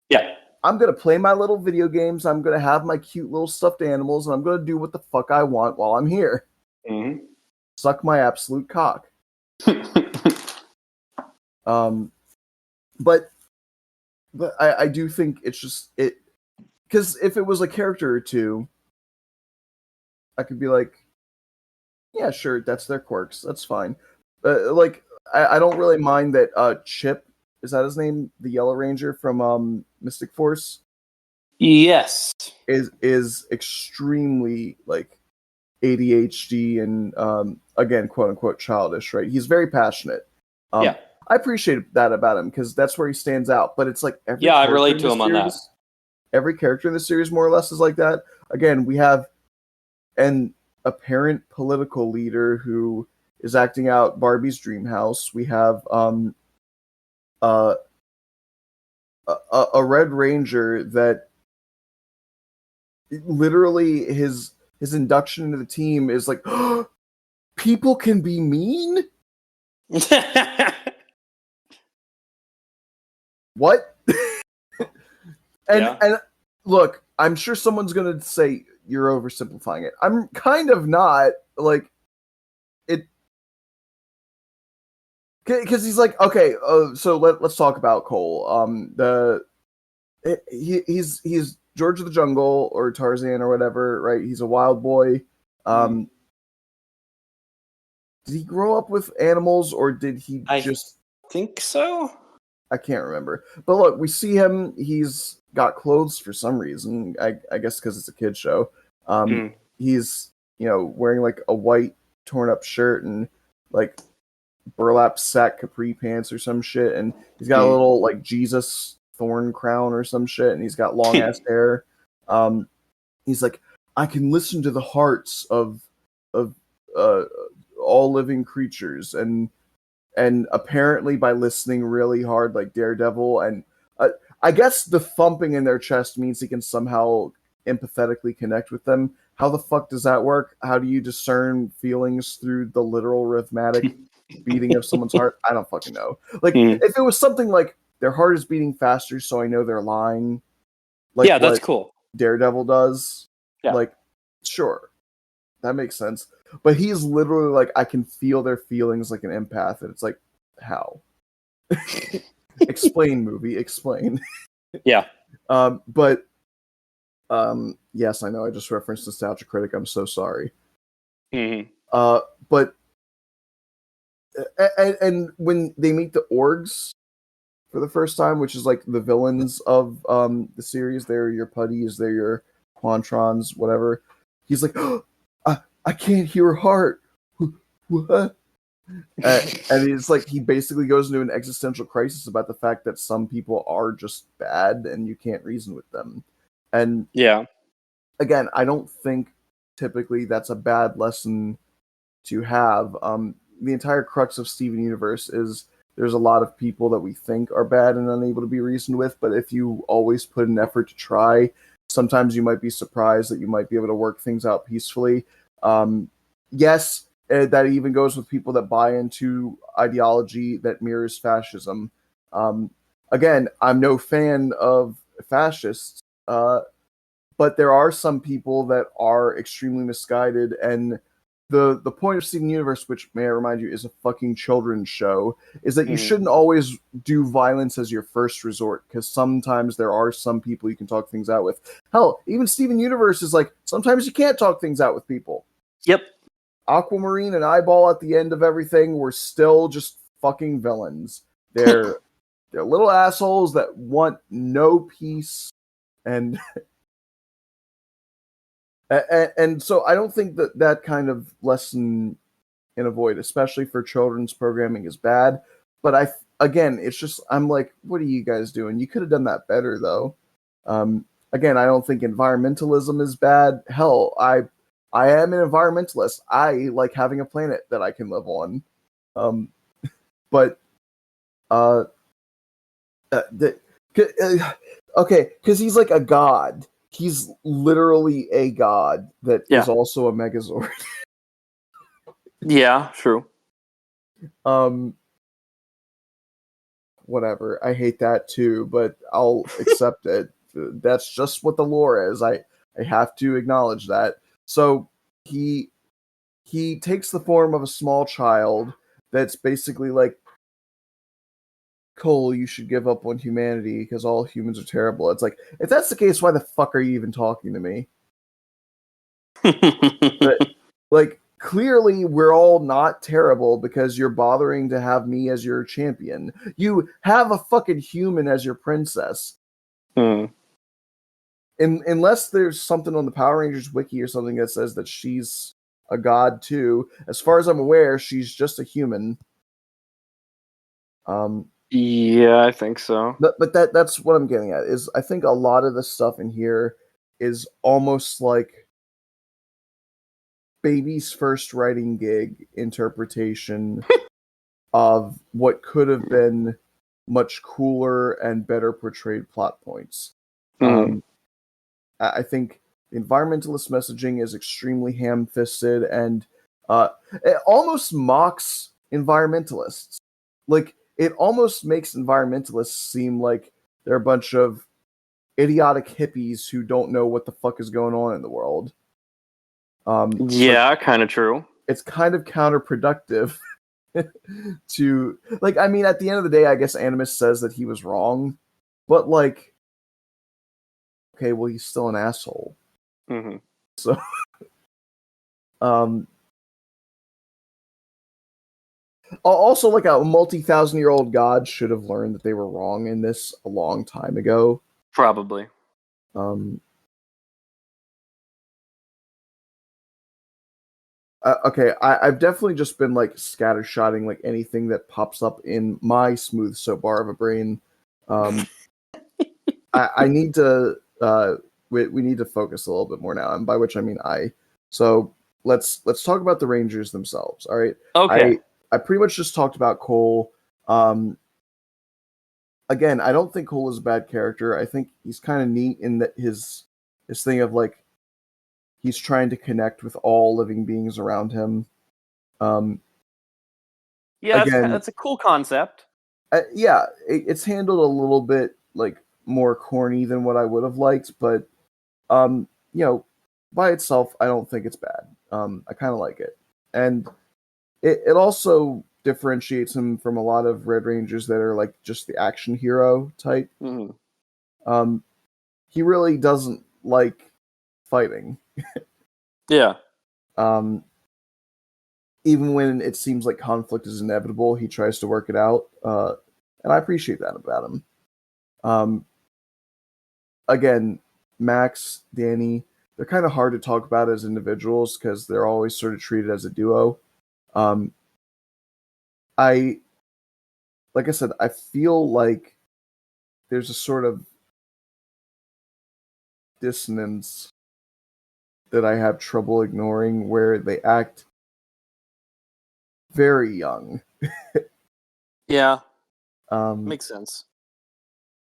[SPEAKER 2] Yeah.
[SPEAKER 1] I'm gonna play my little video games. I'm gonna have my cute little stuffed animals, and I'm gonna do what the fuck I want while I'm here.
[SPEAKER 2] Mm-hmm.
[SPEAKER 1] Suck my absolute cock. But I do think it's just it, because if it was a character or two, I could be like, yeah, sure, that's their quirks. That's fine. Like, I don't really mind that Chip, is that his name? The Yellow Ranger from Mystic Force?
[SPEAKER 2] Yes.
[SPEAKER 1] Is extremely like ADHD and again, quote unquote childish, right? He's very passionate.
[SPEAKER 2] Yeah.
[SPEAKER 1] I appreciate that about him because that's where he stands out. But it's like
[SPEAKER 2] Yeah, I relate to him on that.
[SPEAKER 1] Every character in the series more or less is like that. Again, we have an apparent political leader who is acting out Barbie's dream house. We have uh, a Red Ranger that literally his induction into the team is like, people can be mean. What? And look, I'm sure someone's gonna say you're oversimplifying it. I'm kind of not, like, it, because he's like, okay, so let's talk about Cole. He's George of the Jungle or Tarzan or whatever, right? He's a wild boy. Did he grow up with animals, or did he just?
[SPEAKER 2] I think so.
[SPEAKER 1] I can't remember. But look, we see him. He's got clothes for some reason. I guess because it's a kid's show. He's wearing like a white torn up shirt and like burlap sack capri pants or some shit, and he's got a little like Jesus thorn crown or some shit, and he's got long ass hair. He's like, I can listen to the hearts of all living creatures, and apparently by listening really hard like Daredevil, and I guess the thumping in their chest means he can somehow empathetically connect with them. How the fuck does that work? How do you discern feelings through the literal rhythmic beating of someone's heart? I don't fucking know. Like, if it was something like their heart is beating faster, so I know they're lying. Like,
[SPEAKER 2] yeah, that's cool.
[SPEAKER 1] Daredevil does.
[SPEAKER 2] Yeah.
[SPEAKER 1] Like, sure, that makes sense. But he's literally like, I can feel their feelings like an empath, and it's like, how? Explain, movie, explain.
[SPEAKER 2] Yeah.
[SPEAKER 1] But yes, I know I just referenced Nostalgia Critic. I'm so sorry. But and when they meet the orgs for the first time, which is like the villains of the series, they're your putties, they're your quantrons, whatever. He's like, oh, I can't hear heart. What? And it's like he basically goes into an existential crisis about the fact that some people are just bad and you can't reason with them. And
[SPEAKER 2] yeah,
[SPEAKER 1] again, I don't think typically that's a bad lesson to have. The entire crux of Steven Universe is there's a lot of people that we think are bad and unable to be reasoned with, but if you always put an effort to try, sometimes you might be surprised that you might be able to work things out peacefully. Yes, that even goes with people that buy into ideology that mirrors fascism. Again, I'm no fan of fascists, but there are some people that are extremely misguided and the point of Steven Universe, which may I remind you is a fucking children's show, is that you shouldn't always do violence as your first resort, because sometimes there are some people you can talk things out with. Hell, even Steven Universe is like, sometimes you can't talk things out with people.
[SPEAKER 2] Yep.
[SPEAKER 1] Aquamarine and Eyeball at the end of everything were still just fucking villains. They're little assholes that want no peace, and and so I don't think that kind of lesson in a Void, especially for children's programming, is bad. But again, it's just, I'm like, what are you guys doing? You could have done that better, though. Again, I don't think environmentalism is bad. Hell, I am an environmentalist. I like having a planet that I can live on. But okay, because he's like a god. He's literally a god that is also a Megazord.
[SPEAKER 2] Yeah, true.
[SPEAKER 1] Whatever. I hate that too, but I'll accept it. That's just what the lore is. I have to acknowledge that. So he takes the form of a small child that's basically like, Cole, you should give up on humanity because all humans are terrible. It's like, if that's the case, why the fuck are you even talking to me? But, like, clearly we're all not terrible because you're bothering to have me as your champion. You have a fucking human as your princess. Unless there's something on the Power Rangers wiki or something that says that she's a god too. As far as I'm aware, she's just a human.
[SPEAKER 2] Yeah, I think so.
[SPEAKER 1] But that's what I'm getting at, is I think a lot of the stuff in here is almost like baby's first writing gig interpretation of what could have been much cooler and better portrayed plot points. I think environmentalist messaging is extremely ham-fisted, and it almost mocks environmentalists. Like, it almost makes environmentalists seem like they're a bunch of idiotic hippies who don't know what the fuck is going on in the world.
[SPEAKER 2] Yeah, kind of true.
[SPEAKER 1] It's kind of counterproductive to, like, I mean, at the end of the day, I guess Animus says that he was wrong, but, like, okay, well, he's still an asshole. So, also, like, a multi-thousand-year-old god should have learned that they were wrong in this a long time ago.
[SPEAKER 2] Probably.
[SPEAKER 1] Okay, I've definitely just been, like, scattershotting, like, anything that pops up in my smooth soap bar of a brain. I need to, we need to focus a little bit more now, and by which I mean I. So, let's talk about the Rangers themselves, all right?
[SPEAKER 2] Okay.
[SPEAKER 1] I pretty much just talked about Cole. Again, I don't think Cole is a bad character. I think he's kind of neat in that his thing of, like, he's trying to connect with all living beings around him.
[SPEAKER 2] Yeah,
[SPEAKER 1] again,
[SPEAKER 2] that's a cool concept.
[SPEAKER 1] Yeah, it's handled a little bit, like, more corny than what I would have liked, but you know, by itself, I don't think it's bad. I kind of like it, and it also differentiates him from a lot of Red Rangers that are like just the action hero type. He really doesn't like fighting.
[SPEAKER 2] Yeah.
[SPEAKER 1] Even when it seems like conflict is inevitable, he tries to work it out, and I appreciate that about him. Again, Max, Danny, they're kind of hard to talk about as individuals because they're always sort of treated as a duo. Like I said, I feel like there's a sort of dissonance that I have trouble ignoring where they act very young.
[SPEAKER 2] Yeah. Makes sense.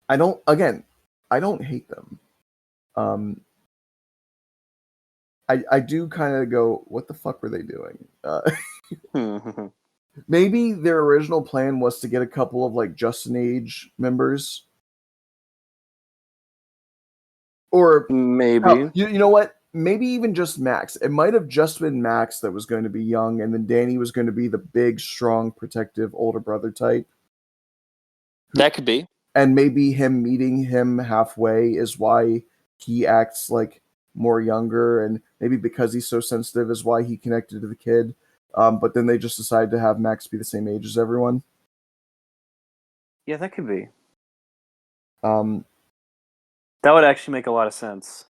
[SPEAKER 1] I don't hate them. I do kind of go, what the fuck were they doing? Maybe their original plan was to get a couple of, like, Justin Age members. Or
[SPEAKER 2] maybe.
[SPEAKER 1] you know what? maybe even just Max. It might have just been Max that was going to be young, and then Danny was going to be the big, strong, protective older brother type.
[SPEAKER 2] That could be.
[SPEAKER 1] And maybe him meeting him halfway is why he acts like more younger, and maybe because he's so sensitive is why he connected to the kid. But then they just decided to have Max be the same age as everyone.
[SPEAKER 2] Yeah, that could be.
[SPEAKER 1] Um,
[SPEAKER 2] That would actually make a lot of sense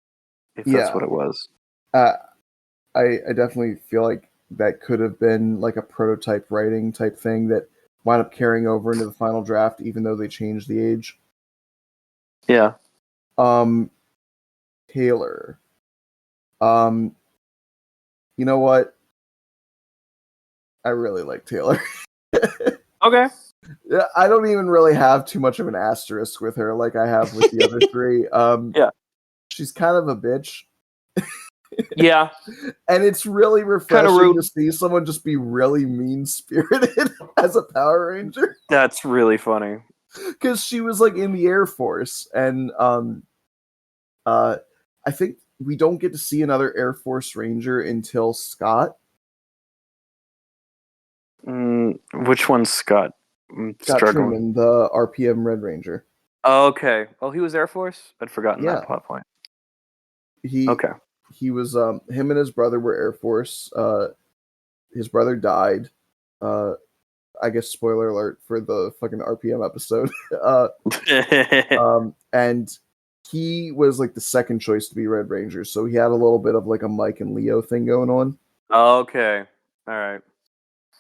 [SPEAKER 2] if that's
[SPEAKER 1] yeah.
[SPEAKER 2] what it was.
[SPEAKER 1] I definitely feel like that could have been like a prototype writing type thing that wound up carrying over into the final draft, even though they changed the age.
[SPEAKER 2] Yeah.
[SPEAKER 1] Taylor. You know what? I really like Taylor.
[SPEAKER 2] Okay.
[SPEAKER 1] Yeah, I don't even really have too much of an asterisk with her like I have with the other three.
[SPEAKER 2] Yeah.
[SPEAKER 1] She's kind of a bitch.
[SPEAKER 2] Yeah.
[SPEAKER 1] And it's really refreshing
[SPEAKER 2] rude.
[SPEAKER 1] to see someone just be really mean-spirited as a Power Ranger.
[SPEAKER 2] That's really funny.
[SPEAKER 1] Because she was like in the Air Force, and I think we don't get to see another Air Force Ranger until Scott.
[SPEAKER 2] Which one's Scott? I'm
[SPEAKER 1] Scott
[SPEAKER 2] struggling.
[SPEAKER 1] Truman, the RPM Red Ranger.
[SPEAKER 2] Oh, okay. Oh, he was Air Force? I'd forgotten that plot point.
[SPEAKER 1] He was him and his brother were Air Force. His brother died. I guess spoiler alert for the fucking RPM episode. And he was like the second choice to be Red Ranger, so he had a little bit of like a Mike and Leo thing going on.
[SPEAKER 2] Okay. All right.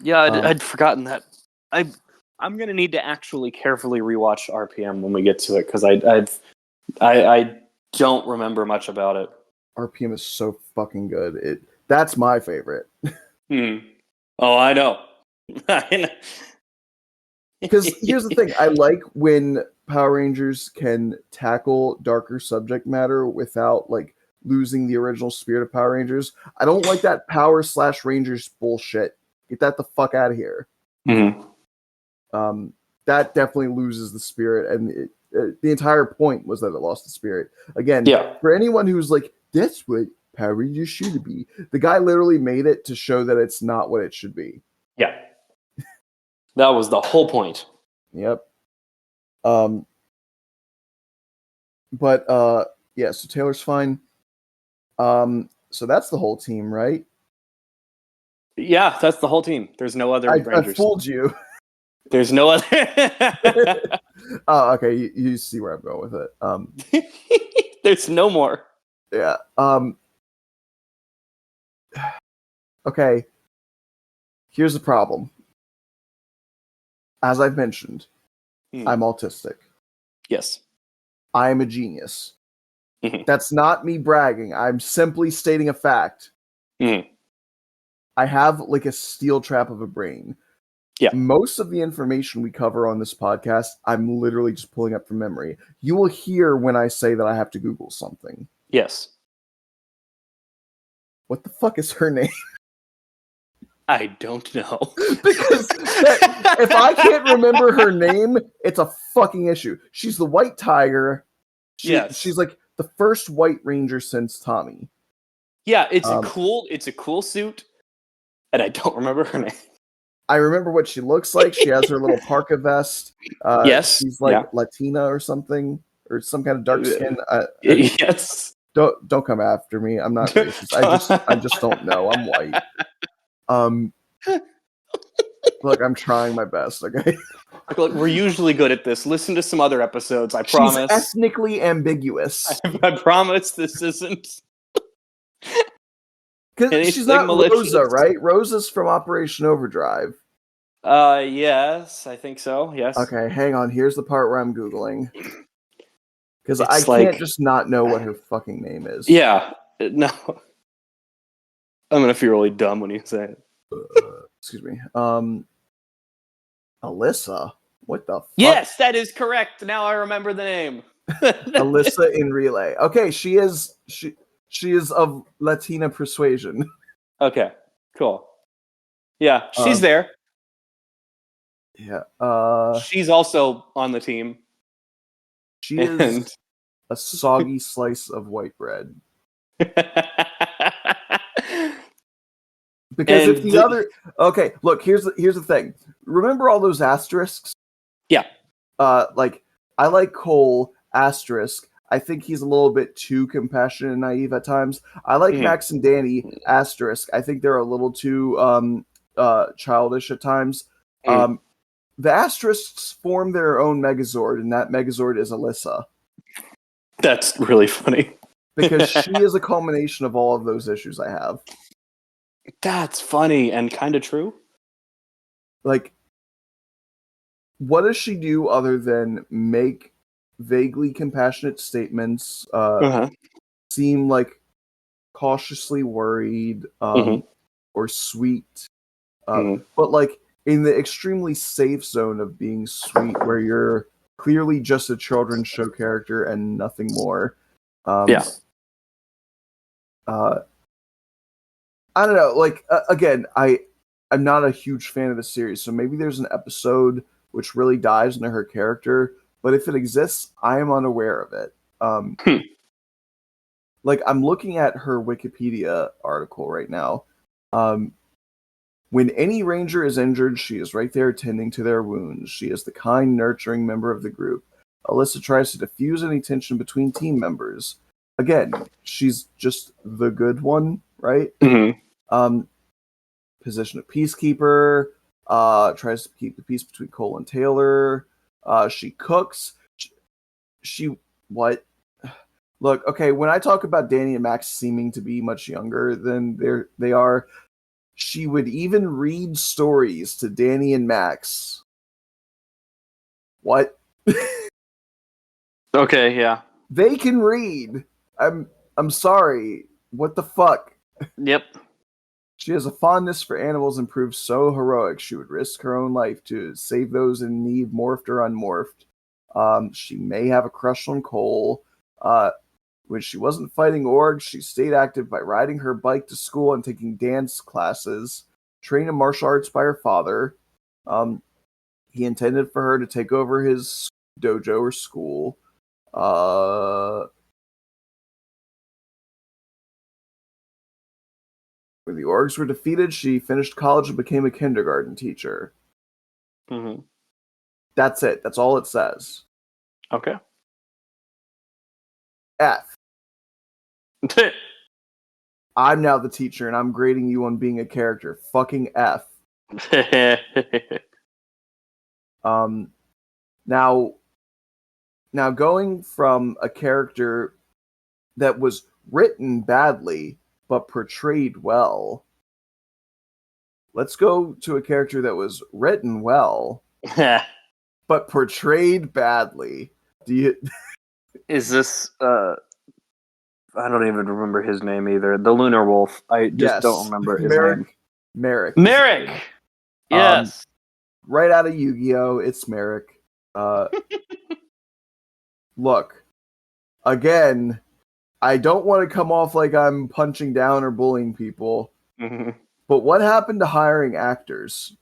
[SPEAKER 2] Yeah, I'd forgotten that. I'm gonna need to actually carefully rewatch RPM when we get to it because I don't remember much about it.
[SPEAKER 1] RPM is so fucking good. That's my favorite.
[SPEAKER 2] Oh, I know.
[SPEAKER 1] Because here's the thing, I like when Power Rangers can tackle darker subject matter without like losing the original spirit of Power Rangers. I don't like that Power/Rangers bullshit. Get that the fuck out of here. That definitely loses the spirit, and the entire point was that it lost the spirit. Again, for anyone who's like, that's what Power Rangers should be, the guy literally made it to show that it's not what it should be.
[SPEAKER 2] Yeah. That was the whole point.
[SPEAKER 1] Yep. But yeah, so Taylor's fine. So that's the whole team, right?
[SPEAKER 2] Yeah, that's the whole team. There's no other Rangers.
[SPEAKER 1] I fooled you.
[SPEAKER 2] There's no other.
[SPEAKER 1] Oh, okay. You see where I'm going with it.
[SPEAKER 2] There's no more.
[SPEAKER 1] Yeah. Okay. Here's the problem. As I've mentioned, I'm autistic.
[SPEAKER 2] Yes.
[SPEAKER 1] I am a genius. That's not me bragging. I'm simply stating a fact. I have like a steel trap of a brain.
[SPEAKER 2] Yeah.
[SPEAKER 1] Most of the information we cover on this podcast, I'm literally just pulling up from memory. You will hear when I say that I have to Google something.
[SPEAKER 2] Yes.
[SPEAKER 1] What the fuck is her name?
[SPEAKER 2] I don't know.
[SPEAKER 1] Because if I can't remember her name, it's a fucking issue. She's the White Tiger. She's like the first White Ranger since Tommy.
[SPEAKER 2] Yeah, it's a cool suit, and I don't remember her name.
[SPEAKER 1] I remember what she looks like. She has her little parka vest.
[SPEAKER 2] Yes,
[SPEAKER 1] she's like Latina or something, or some kind of dark skin.
[SPEAKER 2] Yes.
[SPEAKER 1] Don't come after me. I'm not racist. I just don't know. I'm white. Look, I'm trying my best. Okay.
[SPEAKER 2] Look, we're usually good at this. Listen to some other episodes. I promise.
[SPEAKER 1] She's ethnically ambiguous.
[SPEAKER 2] I promise this isn't.
[SPEAKER 1] Because she's not malicious. Rosa, right? Rosa's from Operation Overdrive.
[SPEAKER 2] Yes, I think so. Yes.
[SPEAKER 1] Okay, hang on. Here's the part where I'm Googling. Because I can't just not know what her fucking name is.
[SPEAKER 2] Yeah. No. I'm gonna feel really dumb when you say it.
[SPEAKER 1] Excuse me. Alyssa? What the fuck?
[SPEAKER 2] Yes, that is correct. Now I remember the name.
[SPEAKER 1] Alyssa in Relay. Okay, she is of Latina persuasion.
[SPEAKER 2] Okay, cool. Yeah, she's there.
[SPEAKER 1] Yeah.
[SPEAKER 2] She's also on the team.
[SPEAKER 1] She is a soggy slice of white bread. Because if the other, okay, look, here's the thing. Remember all those asterisks?
[SPEAKER 2] Yeah.
[SPEAKER 1] Like I like Cole asterisk. I think he's a little bit too compassionate and naive at times. I like Max and Danny asterisk. I think they're a little too childish at times. The asterisks form their own Megazord, and that Megazord is Alyssa.
[SPEAKER 2] That's really funny.
[SPEAKER 1] Because she is a culmination of all of those issues I have.
[SPEAKER 2] That's funny and kind of true.
[SPEAKER 1] Like, what does she do other than make vaguely compassionate statements, seem like cautiously worried, or sweet, but like in the extremely safe zone of being sweet, where you're clearly just a children's show character and nothing more. I don't know. Like again, I'm not a huge fan of the series, so maybe there's an episode which really dives into her character. But if it exists, I am unaware of it. Like I'm looking at her Wikipedia article right now. When any ranger is injured, she is right there tending to their wounds. She is the kind, nurturing member of the group. Alyssa tries to diffuse any tension between team members. Again, she's just the good one, right? Position of peacekeeper, tries to keep the peace between Cole and Taylor. She cooks. She what? Look, okay, when I talk about Danny and Max seeming to be much younger than they are, she would even read stories to Danny and Max. What?
[SPEAKER 2] Okay, yeah.
[SPEAKER 1] They can read. I'm sorry. What the fuck?
[SPEAKER 2] Yep.
[SPEAKER 1] She has a fondness for animals and proves so heroic she would risk her own life to save those in need, morphed or unmorphed. She may have a crush on Cole. When she wasn't fighting orgs, she stayed active by riding her bike to school and taking dance classes, trained in martial arts by her father. He intended for her to take over his dojo or school. When the orgs were defeated, she finished college and became a kindergarten teacher. That's it. That's all it says.
[SPEAKER 2] Okay.
[SPEAKER 1] F. I'm now the teacher, and I'm grading you on being a character. Fucking F. Now going from a character that was written badly but portrayed well, let's go to a character that was written well but portrayed badly. Do you?
[SPEAKER 2] Is this? I don't even remember his name either. The Lunar Wolf. I just don't remember his name.
[SPEAKER 1] Merrick.
[SPEAKER 2] Merrick. Yes.
[SPEAKER 1] Right out of Yu-Gi-Oh! It's Merrick. Look, again, I don't want to come off like I'm punching down or bullying people, but what happened to hiring actors?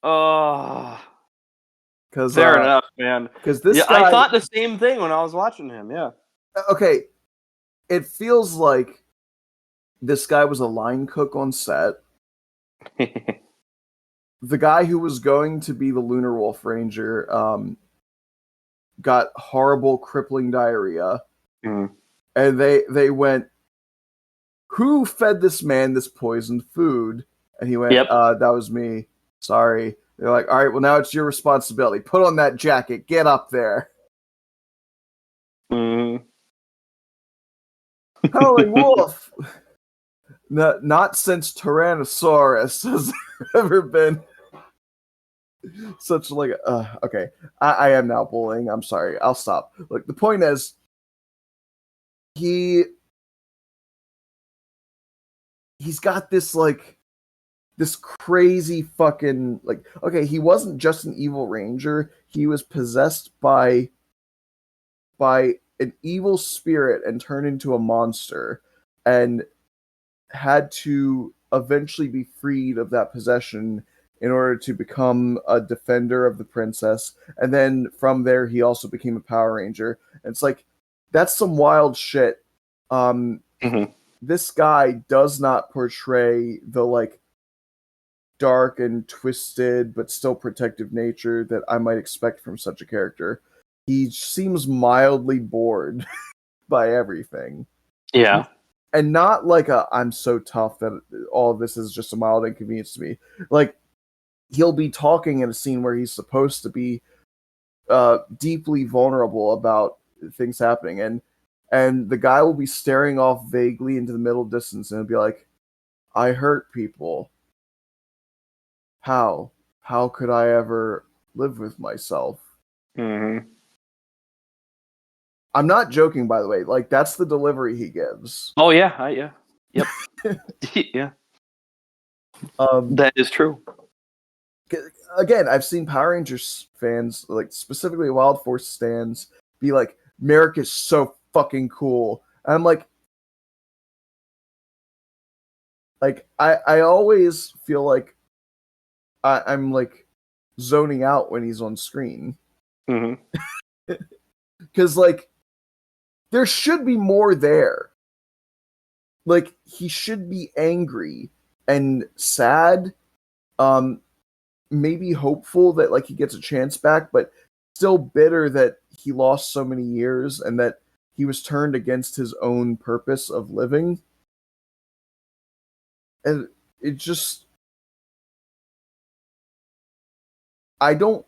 [SPEAKER 2] Oh, fair enough, man.
[SPEAKER 1] Because this guy,
[SPEAKER 2] I thought the same thing when I was watching him. Yeah.
[SPEAKER 1] Okay, it feels like this guy was a line cook on set. The guy who was going to be the Lunar Wolf Ranger got horrible, crippling diarrhea, and they went, "Who fed this man this poisoned food?" And he went, "That was me. Sorry." They're like, "All right, well now it's your responsibility. Put on that jacket. Get up there." Howling Wolf. Not since Tyrannosaurus has there ever been such like okay. I am now bullying. I'm sorry. I'll stop. Look, the point is, he's got this like this crazy fucking like, okay, he wasn't just an evil ranger, he was possessed by an evil spirit and turned into a monster and had to eventually be freed of that possession in order to become a defender of the princess. And then from there, he also became a Power Ranger. And it's like, that's some wild shit. This guy does not portray the like dark and twisted but still protective nature that I might expect from such a character. He seems mildly bored by everything.
[SPEAKER 2] Yeah.
[SPEAKER 1] And not like I'm so tough that all of this is just a mild inconvenience to me. Like, he'll be talking in a scene where he's supposed to be deeply vulnerable about things happening, and the guy will be staring off vaguely into the middle distance, and he'll be like, I hurt people. How could I ever live with myself?
[SPEAKER 2] Mm-hmm.
[SPEAKER 1] I'm not joking, by the way. Like, that's the delivery he gives.
[SPEAKER 2] Oh yeah, yeah, yep. Yeah, that is true.
[SPEAKER 1] Again, I've seen Power Rangers fans, like specifically Wild Force stands, be like, Merrick is so fucking cool. And I'm like I always feel like I'm like zoning out when he's on screen. Because like, there should be more there. Like, he should be angry and sad, maybe hopeful that like he gets a chance back, but still bitter that he lost so many years and that he was turned against his own purpose of living. And it just, I don't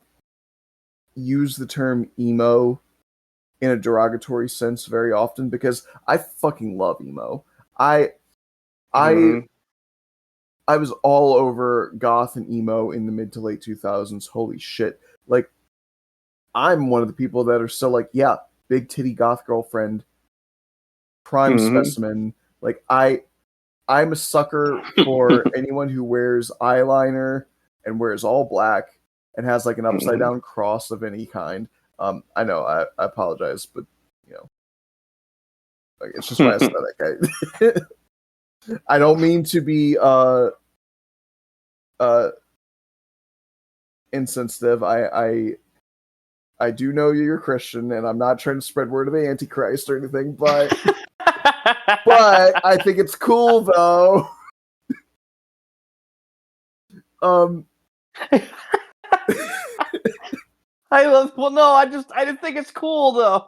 [SPEAKER 1] use the term emo in a derogatory sense very often because I fucking love emo. I was all over goth and emo in the mid to late 2000s. Holy shit. Like, I'm one of the people that are still like, yeah, big titty goth girlfriend, prime specimen. Like, I'm a sucker for anyone who wears eyeliner and wears all black and has like an upside down cross of any kind. I know, I apologize, but you know, like, it's just my aesthetic. I don't mean to be insensitive. I do know you're Christian, and I'm not trying to spread word of the Antichrist or anything, but but I think it's cool though.
[SPEAKER 2] I love. Well, no, I just think it's cool though.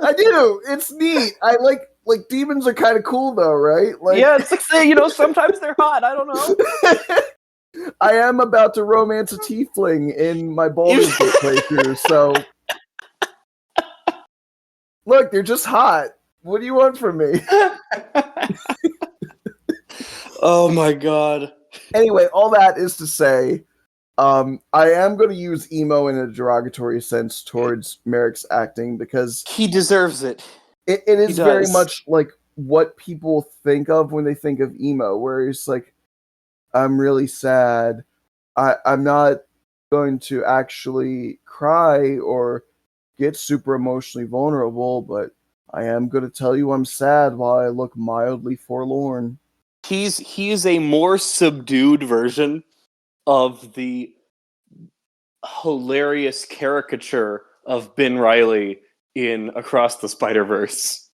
[SPEAKER 1] I do. It's neat. I like demons are kind of cool though, right? Like,
[SPEAKER 2] yeah, it's like, you know, sometimes they're hot. I don't know.
[SPEAKER 1] I am about to romance a tiefling in my Baldur's Gate playthrough, so look, they're just hot. What do you want from me?
[SPEAKER 2] Oh my god.
[SPEAKER 1] Anyway, all that is to say, I am going to use emo in a derogatory sense towards Merrick's acting because
[SPEAKER 2] he deserves it.
[SPEAKER 1] It is very much like what people think of when they think of emo, where it's like, I'm really sad. I'm not going to actually cry or get super emotionally vulnerable, but I am going to tell you I'm sad while I look mildly forlorn.
[SPEAKER 2] He is a more subdued version of the hilarious caricature of Ben Reilly in Across the Spider-Verse.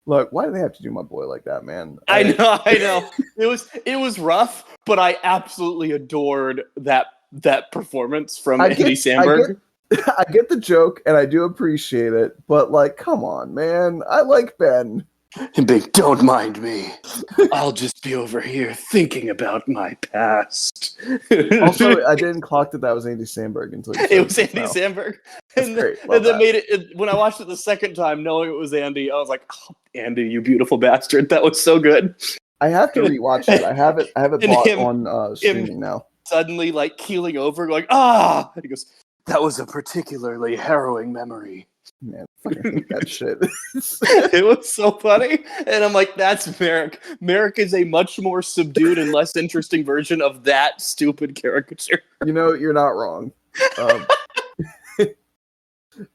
[SPEAKER 1] Look, why do they have to do my boy like that, man?
[SPEAKER 2] I know. It was rough, but I absolutely adored that performance from Andy Samberg.
[SPEAKER 1] I get the joke, and I do appreciate it, but like, come on, man. I like Ben.
[SPEAKER 2] Big, don't mind me. I'll just be over here thinking about my past.
[SPEAKER 1] Also, I didn't clock that was Andy Samberg until
[SPEAKER 2] it was Andy Samberg.
[SPEAKER 1] That's great.
[SPEAKER 2] And that made it. When I watched it the second time, knowing it was Andy, I was like, oh, "Andy, you beautiful bastard! That was so good."
[SPEAKER 1] I have to rewatch it. I have it bought on streaming now.
[SPEAKER 2] Suddenly, like keeling over, like ah, and he goes, "That was a particularly harrowing memory."
[SPEAKER 1] Man, I fucking hate that shit.
[SPEAKER 2] It was so funny, and I'm like, "That's Merrick. Merrick is a much more subdued and less interesting version of that stupid caricature."
[SPEAKER 1] You know, you're not wrong.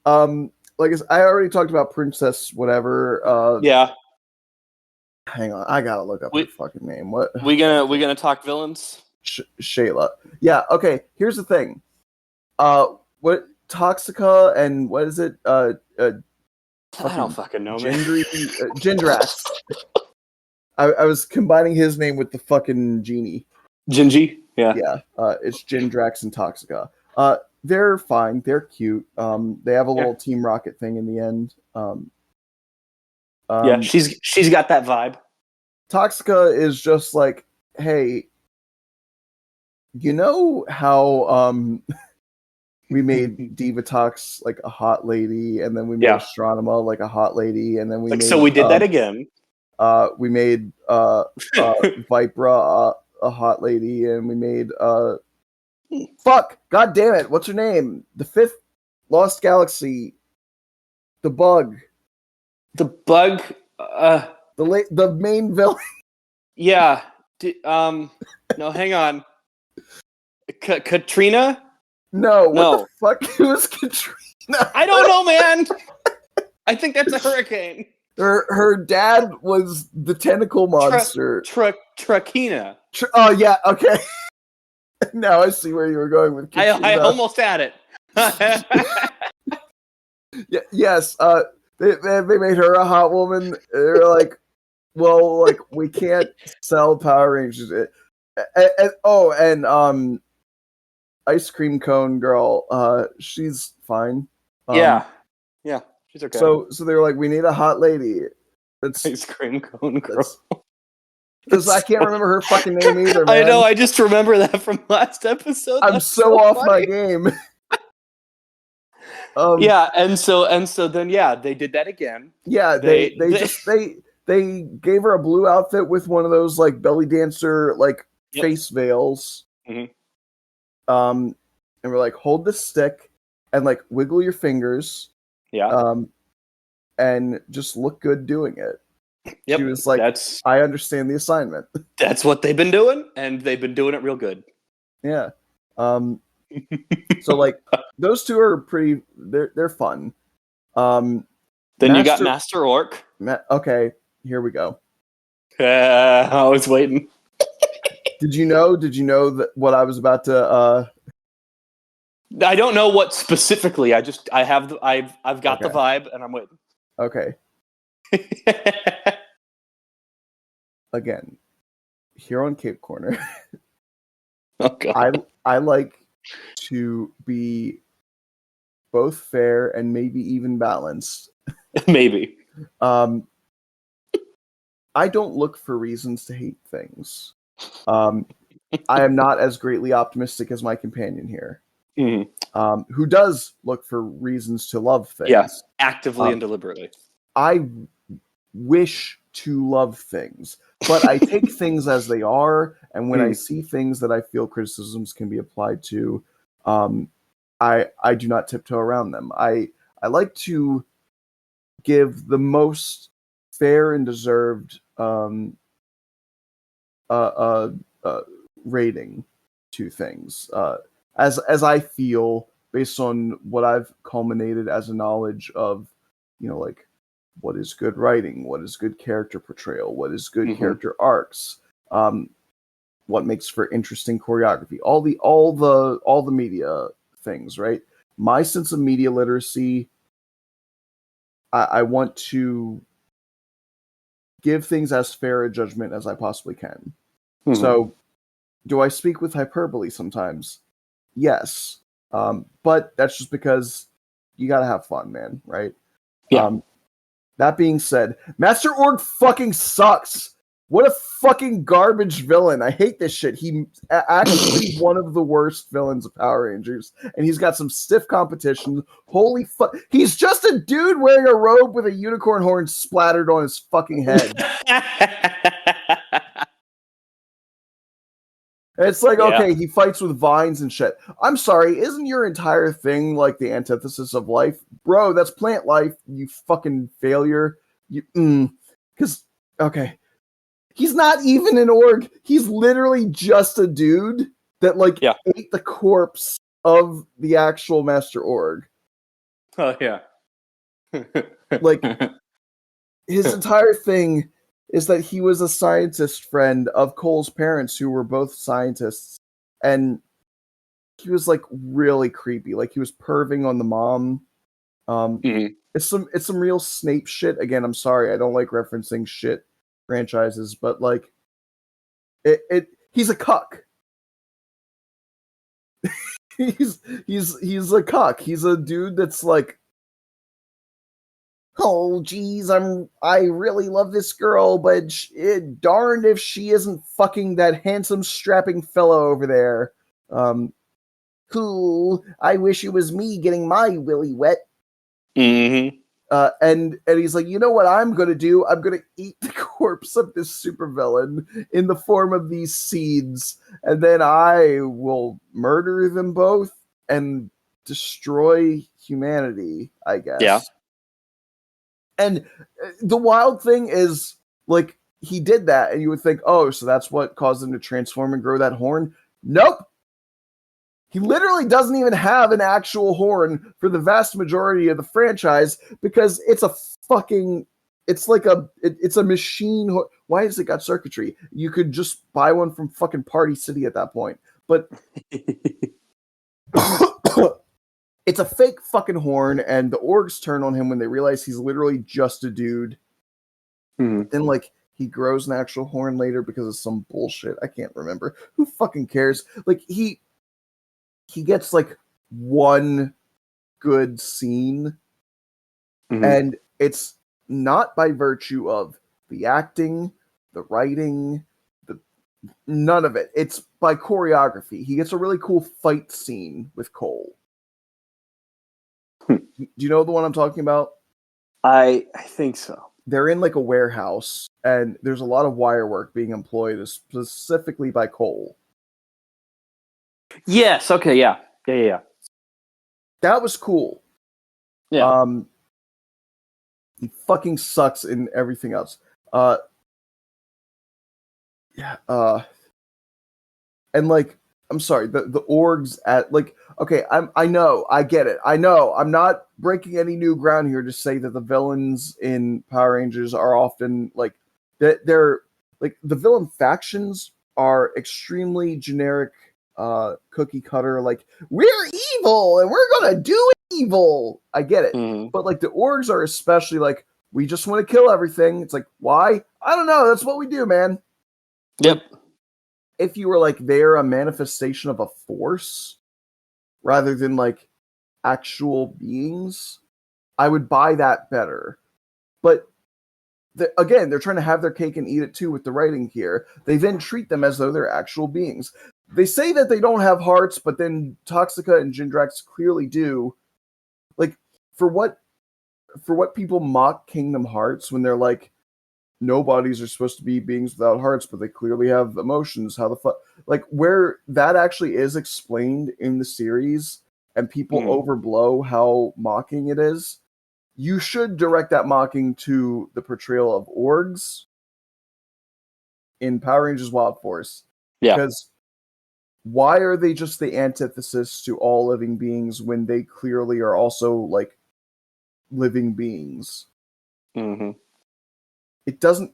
[SPEAKER 1] Like I already talked about Princess whatever.
[SPEAKER 2] Yeah.
[SPEAKER 1] Hang on, I gotta look up her fucking name. What?
[SPEAKER 2] We gonna talk villains?
[SPEAKER 1] Shayla. Yeah. Okay. Here's the thing. What Toxica and what is it?
[SPEAKER 2] I don't fucking know, man.
[SPEAKER 1] Gindrax. I was combining his name with the fucking genie.
[SPEAKER 2] Gingy? Yeah.
[SPEAKER 1] Yeah. It's Gindrax and Toxica. They're fine. They're cute. They have a little Team Rocket thing in the end.
[SPEAKER 2] Yeah, she's got that vibe.
[SPEAKER 1] Toxica is just like, hey, you know how we made Divatox like a hot lady, and then we made Astronema like a hot lady, and then we made,
[SPEAKER 2] so we did that again.
[SPEAKER 1] We made Vipra a hot lady, and we made fuck, god damn it, what's her name? The fifth Lost Galaxy, the bug.
[SPEAKER 2] The bug.
[SPEAKER 1] The main villain.
[SPEAKER 2] Yeah. No, hang on. Katrina?
[SPEAKER 1] No. What the fuck? Who was Katrina?
[SPEAKER 2] I don't know, man. I think that's a hurricane.
[SPEAKER 1] Her dad was the tentacle monster.
[SPEAKER 2] Trakina.
[SPEAKER 1] Oh yeah. Okay. Now I see where you were going with Katrina.
[SPEAKER 2] I almost had it.
[SPEAKER 1] Yes. They made her a hot woman. They're like, well, like we can't sell Power Rangers. And Ice Cream Cone Girl. She's fine.
[SPEAKER 2] Yeah, she's okay.
[SPEAKER 1] So they were like, we need a hot lady. It's
[SPEAKER 2] Ice Cream Cone Girl.
[SPEAKER 1] Because I can't remember her fucking name either, man.
[SPEAKER 2] I know. I just remember that from last episode.
[SPEAKER 1] I'm so off my game.
[SPEAKER 2] Yeah, and so then they did that again.
[SPEAKER 1] Yeah, they gave her a blue outfit with one of those like belly dancer like face veils.
[SPEAKER 2] Mm-hmm.
[SPEAKER 1] And we're like, hold the stick and like wiggle your fingers.
[SPEAKER 2] Yeah.
[SPEAKER 1] And just look good doing it.
[SPEAKER 2] Yep.
[SPEAKER 1] She was like, I understand the assignment. That's
[SPEAKER 2] what they've been doing, and they've been doing it real good.
[SPEAKER 1] Yeah. So like those two are pretty. They're fun.
[SPEAKER 2] Then you got Master Orc.
[SPEAKER 1] Okay, here we go.
[SPEAKER 2] I was waiting.
[SPEAKER 1] Did you know that what I was about to?
[SPEAKER 2] I don't know what specifically. I've got the vibe, and I'm waiting.
[SPEAKER 1] Okay. Again, here on Cape Corner, I like to be both fair and maybe even balanced.
[SPEAKER 2] Maybe.
[SPEAKER 1] I don't look for reasons to hate things. I am not as greatly optimistic as my companion here, who does look for reasons to love things.
[SPEAKER 2] Yes, actively and deliberately.
[SPEAKER 1] I wish to love things, but I take things as they are, and when I see things that I feel criticisms can be applied to, I do not tiptoe around them. I like to give the most fair and deserved rating to things, as I feel based on what I've culminated as a knowledge of, like, what is good writing, what is good character portrayal, what is good character arcs, what makes for interesting choreography, all the media things, right? My sense of media literacy, I want to give things as fair a judgment as I possibly can. So, do I speak with hyperbole sometimes? Yes. But that's just because you gotta have fun, man, right?
[SPEAKER 2] Yeah.
[SPEAKER 1] That being said, Master Org fucking sucks. What a fucking garbage villain. I hate this shit. He's actually one of the worst villains of Power Rangers, and he's got some stiff competition. Holy fuck. He's just a dude wearing a robe with a unicorn horn splattered on his fucking head. It's like, okay, he fights with vines and shit. I'm sorry, isn't your entire thing like the antithesis of life? Bro, that's plant life, you fucking failure. Because, okay. He's not even an org. He's literally just a dude that, ate the corpse of the actual Master Org.
[SPEAKER 2] Oh, yeah.
[SPEAKER 1] His entire thing is that he was a scientist friend of Cole's parents who were both scientists, and he was like really creepy. Like he was perving on the mom. It's some real Snape shit. Again, I'm sorry, I don't like referencing shit franchises, but like he's a cuck. he's a cuck. He's a dude that's like, oh geez, I really love this girl, but darned if she isn't fucking that handsome strapping fellow over there. Who I wish it was me getting my willy wet.
[SPEAKER 2] Mm-hmm.
[SPEAKER 1] And he's like, you know what I'm gonna do? I'm gonna eat the corpse of this supervillain in the form of these seeds, and then I will murder them both and destroy humanity, I guess.
[SPEAKER 2] Yeah.
[SPEAKER 1] And the wild thing is, like, he did that, and you would think, oh, so that's what caused him to transform and grow that horn? Nope. He literally doesn't even have an actual horn for the vast majority of the franchise because it's a fucking, it's like it's a machine. Why has it got circuitry? You could just buy one from fucking Party City at that point. But it's a fake fucking horn, and the orgs turn on him when they realize he's literally just a dude. Then, like, he grows an actual horn later because of some bullshit. I can't remember. Who fucking cares? Like, he gets like one good scene, and it's not by virtue of the acting, the writing, none of it. It's by choreography. He gets a really cool fight scene with Cole. Do you know the one I'm talking about?
[SPEAKER 2] I think so.
[SPEAKER 1] They're in like a warehouse, and there's a lot of wire work being employed specifically by Cole.
[SPEAKER 2] Yes. Okay. Yeah.
[SPEAKER 1] That was cool.
[SPEAKER 2] Yeah.
[SPEAKER 1] He fucking sucks in everything else. And like, I'm sorry, the orgs at like, okay, I know, I get it. I know, I'm not breaking any new ground here to say that the villains in Power Rangers are often like, they're like, the villain factions are extremely generic, cookie cutter, like, we're evil and we're gonna do evil. I get it. But like the orgs are especially like, we just want to kill everything. It's like, why? I don't know. That's what we do, man.
[SPEAKER 2] Yep.
[SPEAKER 1] If you were like, they're a manifestation of a force rather than like actual beings, I would buy that better. But again, they're trying to have their cake and eat it too with the writing here. They then treat them as though they're actual beings. They say that they don't have hearts, but then Toxica and Jindrax clearly do. Like, for what people mock Kingdom Hearts when they're like, no bodies are supposed to be beings without hearts, but they clearly have emotions. How the fuck? Like, where that actually is explained in the series, and people overblow how mocking it is, you should direct that mocking to the portrayal of orgs in Power Rangers Wild Force.
[SPEAKER 2] Yeah.
[SPEAKER 1] Because why are they just the antithesis to all living beings when they clearly are also, like, living beings? It doesn't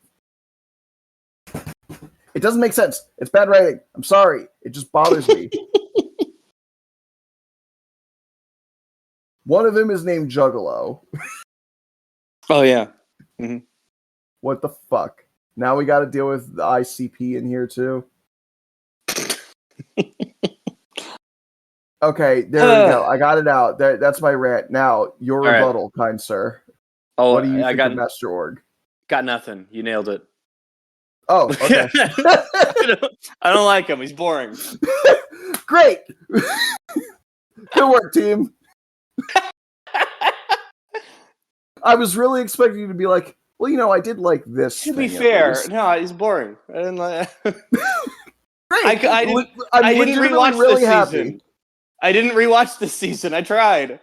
[SPEAKER 1] make sense. It's bad writing. I'm sorry. It just bothers me. One of them is named Juggalo.
[SPEAKER 2] Oh, yeah.
[SPEAKER 1] What the fuck? Now we got to deal with the ICP in here, too? Okay, there we go. I got it out. That's my rant. Now, your rebuttal, kind sir.
[SPEAKER 2] Oh,
[SPEAKER 1] what do you think of Master Org?
[SPEAKER 2] Got nothing. You nailed it.
[SPEAKER 1] Oh, okay.
[SPEAKER 2] I don't like him. He's boring.
[SPEAKER 1] Great. Good work, team. I was really expecting you to be like, well, you know, I did like this.
[SPEAKER 2] To be fair, no, he's boring. I didn't like.
[SPEAKER 1] Great.
[SPEAKER 2] I didn't rewatch
[SPEAKER 1] really
[SPEAKER 2] this
[SPEAKER 1] happy.
[SPEAKER 2] season. I didn't rewatch this season. I tried.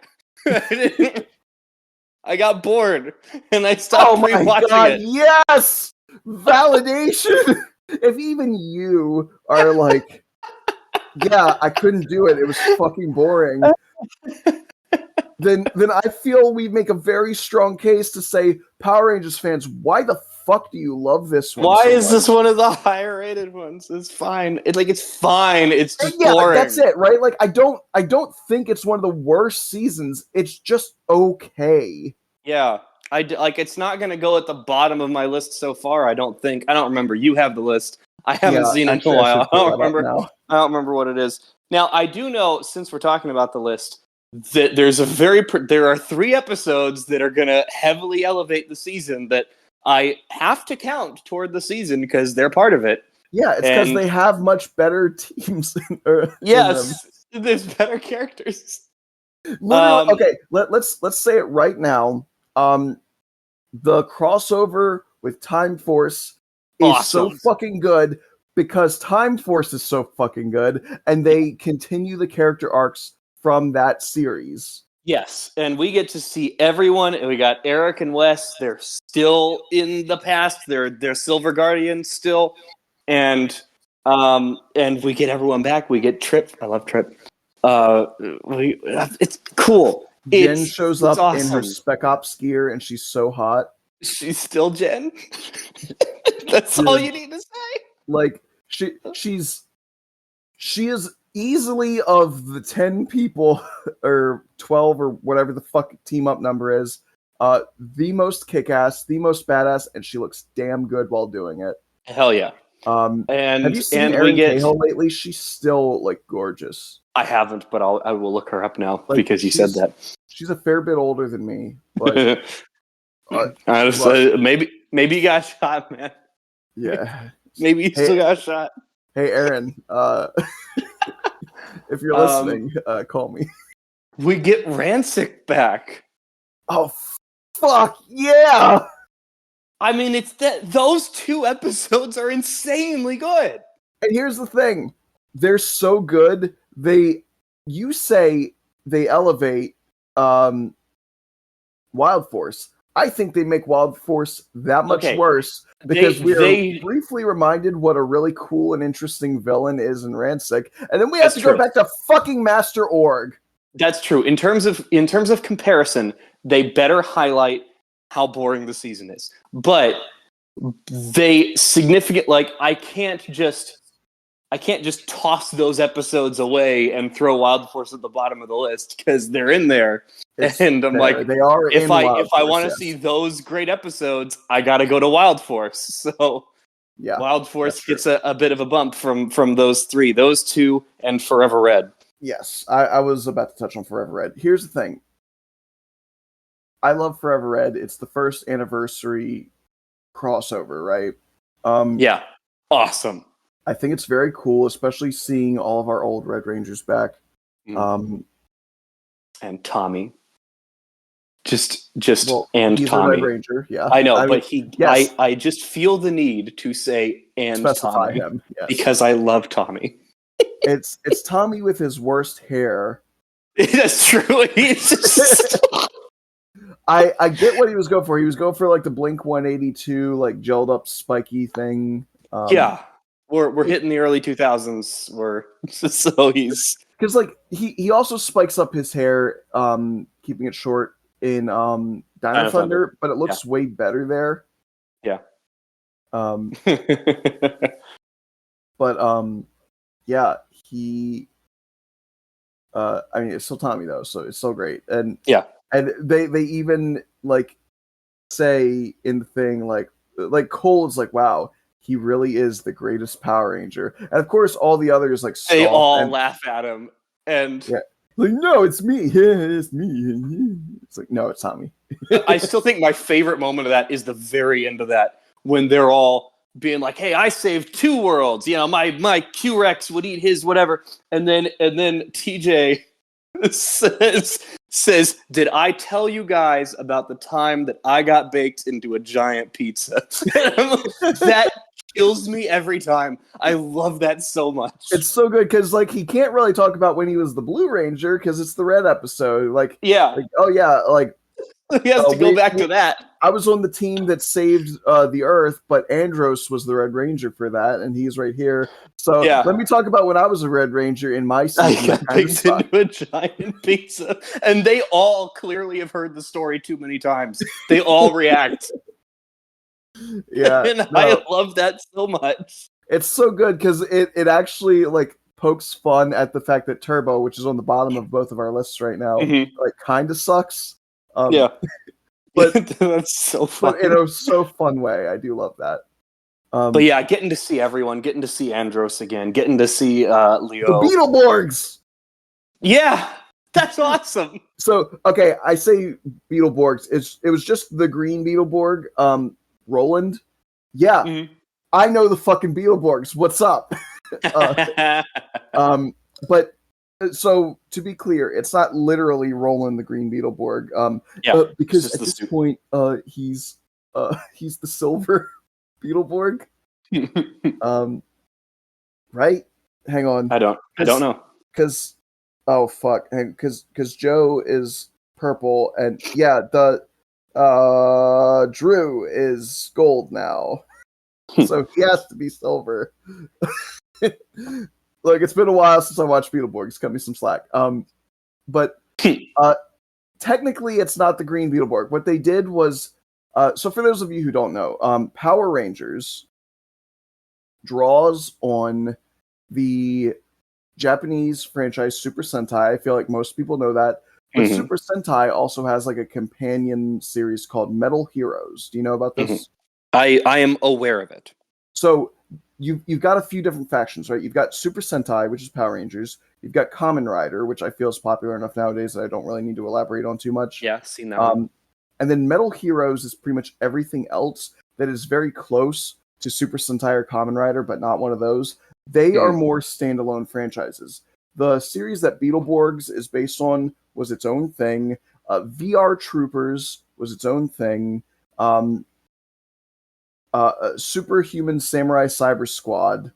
[SPEAKER 2] I got bored and I stopped rewatching it.
[SPEAKER 1] Yes, validation. If even you are like, yeah, I couldn't do it. It was fucking boring. Then I feel we make a very strong case to say, Power Rangers fans, why the fuck do you love this one?
[SPEAKER 2] Why
[SPEAKER 1] so
[SPEAKER 2] is
[SPEAKER 1] much?
[SPEAKER 2] this one of the higher rated ones? It's fine. It's fine. It's just boring.
[SPEAKER 1] That's it, right? Like I don't think it's one of the worst seasons. It's just okay.
[SPEAKER 2] Yeah. It's not going to go at the bottom of my list so far, I don't think. I don't remember. You have the list. I haven't seen it in a while. I don't remember what it is. Now, I do know, since we're talking about the list, that there are 3 episodes that are going to heavily elevate the season that I have to count toward the season because they're part of it.
[SPEAKER 1] Yeah, it's because they have much better teams.
[SPEAKER 2] There's better characters.
[SPEAKER 1] Literally, okay, let's say it right now. The crossover with Time Force is so fucking good because Time Force is so fucking good, and they continue the character arcs from that series.
[SPEAKER 2] Yes, and we get to see everyone. And we got Eric and Wes. They're still in the past. They're Silver Guardians still, and we get everyone back. We get Trip. I love Trip. It's cool.
[SPEAKER 1] Jen shows up
[SPEAKER 2] awesome.
[SPEAKER 1] in her Spec Ops gear, and she's so hot.
[SPEAKER 2] She's still Jen. That's all you need to say.
[SPEAKER 1] Like she is easily, of the 10 people or 12 or whatever the fuck team up number is, the most kick-ass, the most badass, and she looks damn good while doing it.
[SPEAKER 2] Hell yeah.
[SPEAKER 1] And have you seen Erin Cahill lately? She's still like gorgeous.
[SPEAKER 2] I haven't, but I will look her up now because you said that.
[SPEAKER 1] She's a fair bit older than me, but
[SPEAKER 2] maybe you got shot, man.
[SPEAKER 1] Yeah.
[SPEAKER 2] Maybe you still got shot.
[SPEAKER 1] Hey, Aaron, if you're listening, call me.
[SPEAKER 2] We get Rancic back.
[SPEAKER 1] Oh, fuck yeah!
[SPEAKER 2] I mean, it's that those 2 episodes are insanely good.
[SPEAKER 1] And here's the thing. They're so good, you say they elevate Wild Force. I think they make Wild Force that much worse because we are briefly reminded what a really cool and interesting villain is in Rancic, and then we have to go back to fucking Master Org.
[SPEAKER 2] That's true. In terms of comparison, they better highlight how boring the season is. But they I can't just toss those episodes away and throw Wild Force at the bottom of the list because they're in there. And I'm like,
[SPEAKER 1] they are.
[SPEAKER 2] If I want to see those great episodes, I got to go to Wild Force. So yeah, Wild Force gets a bit of a bump from those 3, those 2, and Forever Red.
[SPEAKER 1] Yes, I was about to touch on Forever Red. Here's the thing. I love Forever Red. It's the first anniversary crossover, right?
[SPEAKER 2] Yeah, awesome.
[SPEAKER 1] I think it's very cool, especially seeing all of our old Red Rangers back.
[SPEAKER 2] And Tommy. Just
[SPEAKER 1] he's
[SPEAKER 2] Tommy.
[SPEAKER 1] A Red Ranger, yeah.
[SPEAKER 2] I know, I just feel the need to say and
[SPEAKER 1] specify
[SPEAKER 2] Tommy
[SPEAKER 1] him, yes.
[SPEAKER 2] because I love Tommy.
[SPEAKER 1] It's Tommy with his worst hair.
[SPEAKER 2] That's true. He's just...
[SPEAKER 1] I get what he was going for. He was going for like the Blink 182, like gelled up spiky thing.
[SPEAKER 2] Yeah. We're hitting the early 2000s. So he's
[SPEAKER 1] because like he also spikes up his hair, keeping it short in Dino Thunder, but it looks way better there.
[SPEAKER 2] Yeah.
[SPEAKER 1] But yeah, he. I mean, it's still Tommy though, so it's so great, and
[SPEAKER 2] yeah,
[SPEAKER 1] and they even like say in the thing like Cole is like, wow. He really is the greatest Power Ranger, and of course, all the others like
[SPEAKER 2] they all laugh at him, and
[SPEAKER 1] like, no, it's me. Yeah, it's me. It's like, no, it's Tommy.
[SPEAKER 2] I still think my favorite moment of that is the very end of that when they're all being like, "Hey, I saved 2 worlds. You know, my Q-Rex would eat his whatever," and then TJ says, "Did I tell you guys about the time that I got baked into a giant pizza?" That kills me every time. I love that so much.
[SPEAKER 1] It's so good because like he can't really talk about when he was the Blue Ranger because it's the Red episode. Like he has
[SPEAKER 2] to go back to that.
[SPEAKER 1] I was on the team that saved the Earth, but Andros was the Red Ranger for that, and he's right here. So let me talk about when I was a Red Ranger in my season.
[SPEAKER 2] I got baked into a giant pizza, and they all clearly have heard the story too many times. They all react.
[SPEAKER 1] Yeah,
[SPEAKER 2] And I
[SPEAKER 1] no,
[SPEAKER 2] love that so much.
[SPEAKER 1] it's so good because it actually like pokes fun at the fact that Turbo, which is on the bottom of both of our lists right now,
[SPEAKER 2] Mhm.
[SPEAKER 1] like kind of sucks. Um,
[SPEAKER 2] Yeah.
[SPEAKER 1] but
[SPEAKER 2] That's so
[SPEAKER 1] but in
[SPEAKER 2] fun.
[SPEAKER 1] a so fun way. I do love that.
[SPEAKER 2] But
[SPEAKER 1] Um,
[SPEAKER 2] yeah, getting to see everyone, getting to see Andros again, getting to see
[SPEAKER 1] the
[SPEAKER 2] Leo.
[SPEAKER 1] Beetleborgs.
[SPEAKER 2] Yeah, that's awesome.
[SPEAKER 1] So okay, I say Beetleborgs. It was just the green Beetleborg, Roland. Yeah,
[SPEAKER 2] Mhm.
[SPEAKER 1] I know the fucking Beetleborgs. What's up? uh, um, but so to be clear, it's not literally Roland the Green Beetleborg.
[SPEAKER 2] Yeah, it's
[SPEAKER 1] Because
[SPEAKER 2] just
[SPEAKER 1] at
[SPEAKER 2] the
[SPEAKER 1] this
[SPEAKER 2] stupid.
[SPEAKER 1] point, he's the silver Beetleborg. Um, right? Hang on,
[SPEAKER 2] I don't know.
[SPEAKER 1] because oh fuck, because Joe is purple, and yeah, the Drew is gold now, so he has to be silver. Look, it's been a while since I watched Beetleborgs. Cut me some slack. But uh, technically, it's not the Green Beetleborg. What they did was, so for those of you who don't know, Power Rangers draws on the Japanese franchise Super Sentai. I feel like most people know that. But
[SPEAKER 2] Mhm,
[SPEAKER 1] Super Sentai also has like a companion series called Metal Heroes. Do you know about
[SPEAKER 2] mhm.
[SPEAKER 1] this?
[SPEAKER 2] I am aware of it.
[SPEAKER 1] So you've got a few different factions, right? You've got Super Sentai, which is Power Rangers. You've got Kamen Rider, which I feel is popular enough nowadays that I don't really need to elaborate on too much.
[SPEAKER 2] Yeah, seen that one.
[SPEAKER 1] Um, and then Metal Heroes is pretty much everything else that is very close to Super Sentai or Kamen Rider, but not one of those. They are
[SPEAKER 2] Mhm.
[SPEAKER 1] more standalone franchises. The series that Beetleborgs is based on was its own thing. VR Troopers was its own thing. Um, Superhuman Samurai Cyber Squad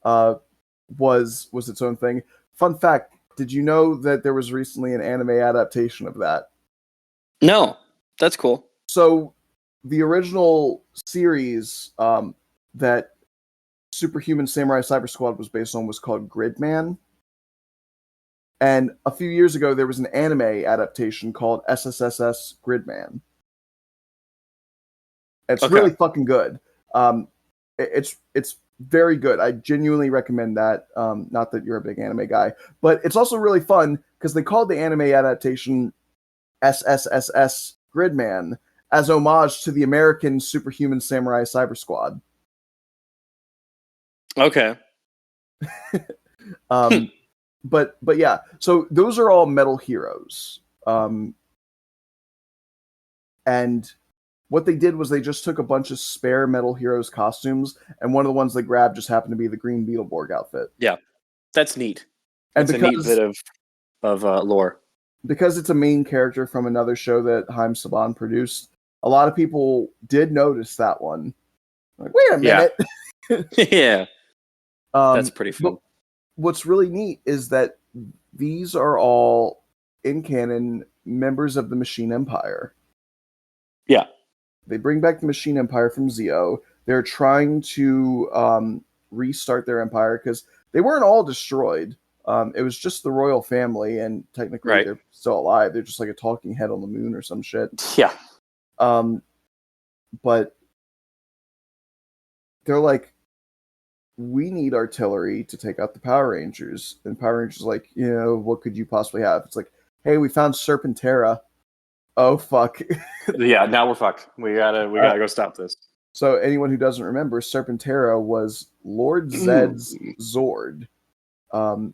[SPEAKER 1] uh, was its own thing. Fun fact: did you know that there was recently an anime adaptation of that?
[SPEAKER 2] No, that's cool.
[SPEAKER 1] So the original series that Superhuman Samurai Cyber Squad was based on was called Gridman, and a few years ago there was an anime adaptation called SSSS Gridman. It's
[SPEAKER 2] Okay.
[SPEAKER 1] really fucking good. It's very good. I genuinely recommend that. Not that you're a big anime guy, but it's also really fun because they called the anime adaptation SSSS Gridman as homage to the American Superhuman Samurai Cyber Squad.
[SPEAKER 2] Okay.
[SPEAKER 1] Um, but yeah, so those are all metal heroes. And what they did was they just took a bunch of spare metal heroes costumes, and one of the ones they grabbed just happened to be the Green Beetleborg outfit.
[SPEAKER 2] Yeah, that's neat.
[SPEAKER 1] And
[SPEAKER 2] That's a neat bit of lore.
[SPEAKER 1] because it's a main character from another show that Haim Saban produced, a lot of people did notice that one. Like, wait a
[SPEAKER 2] Yeah.
[SPEAKER 1] minute.
[SPEAKER 2] Yeah, that's
[SPEAKER 1] um,
[SPEAKER 2] pretty
[SPEAKER 1] but
[SPEAKER 2] fun.
[SPEAKER 1] what's really neat is that these are all in canon members of the Machine Empire.
[SPEAKER 2] Yeah.
[SPEAKER 1] They bring back the Machine Empire from Zeo. They're trying to restart their empire because they weren't all destroyed. It was just the royal family, and technically
[SPEAKER 2] Right.
[SPEAKER 1] they're still alive. They're just like a talking head on the moon or some shit.
[SPEAKER 2] Yeah.
[SPEAKER 1] Um, but they're like, we need artillery to take out the Power Rangers. And Power Rangers like, what could you possibly have? It's like, hey, we found Serpentera. Oh fuck.
[SPEAKER 2] Yeah, now we're fucked. We gotta go stop this.
[SPEAKER 1] So anyone who doesn't remember, Serpentera was Lord Zed's Zord. Um,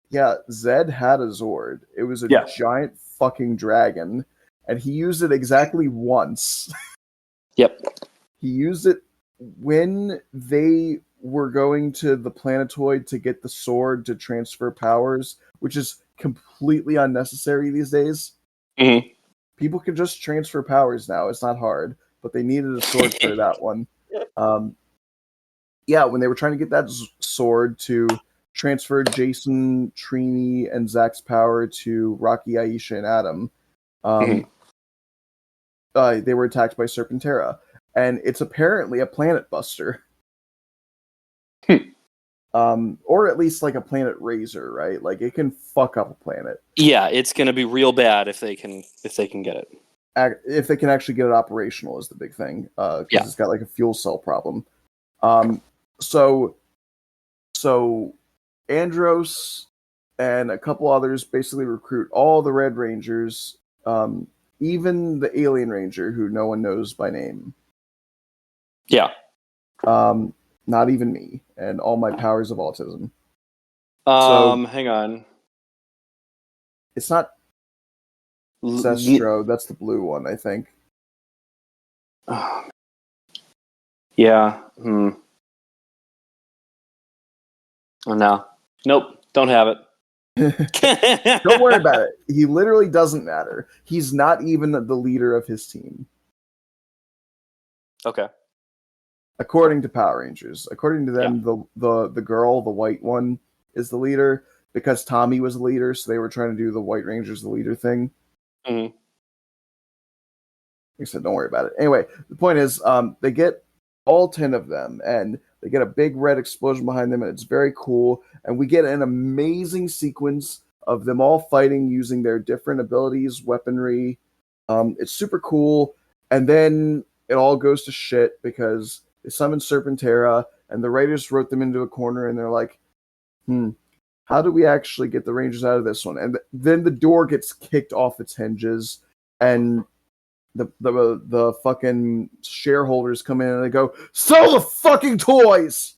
[SPEAKER 1] yeah, Zed had a Zord. It was a
[SPEAKER 2] Yeah.
[SPEAKER 1] giant fucking dragon, and he used it exactly once.
[SPEAKER 2] Yep.
[SPEAKER 1] He used it when they were going to the planetoid to get the sword to transfer powers, which is completely unnecessary these days.
[SPEAKER 2] Mhm.
[SPEAKER 1] People can just transfer powers now. It's not hard, but they needed a sword for that one. Um, yeah, when they were trying to get that sword to transfer Jason, Trini, and Zach's power to Rocky, Aisha, and Adam,
[SPEAKER 2] Mhm.
[SPEAKER 1] they were attacked by Serpentera. And it's apparently a planet buster.
[SPEAKER 2] Hmm.
[SPEAKER 1] Or at least like a planet razor, right? Like it can fuck up a planet.
[SPEAKER 2] Yeah, it's gonna be real bad if they can get it.
[SPEAKER 1] if they can actually get it operational is the big thing, because it's got like a fuel cell problem. So Andros and a couple others basically recruit all the Red Rangers, even the Alien Ranger, who no one knows by name.
[SPEAKER 2] Yeah.
[SPEAKER 1] Not even me, and all my powers of autism.
[SPEAKER 2] Hang on.
[SPEAKER 1] It's not Zestro. That's the blue one, I think.
[SPEAKER 2] Yeah. Oh, no. Nope. Don't have it.
[SPEAKER 1] Don't worry about it. He literally doesn't matter. He's not even the leader of his team.
[SPEAKER 2] Okay.
[SPEAKER 1] According to Power Rangers. According to them, the girl, the white one, is the leader because Tommy was the leader, so they were trying to do the White Rangers the leader thing.
[SPEAKER 2] Mm-hmm.
[SPEAKER 1] Like I said, don't worry about it. Anyway, the point is, they get all 10 of them, and they get a big red explosion behind them, and it's very cool. And we get an amazing sequence of them all fighting using their different abilities, weaponry. It's super cool. And then it all goes to shit because they summon Serpentera, and the Raiders wrote them into a corner, and they're like, how do we actually get the Rangers out of this one? And then the door gets kicked off its hinges, and the fucking shareholders come in and they go, sell the fucking toys!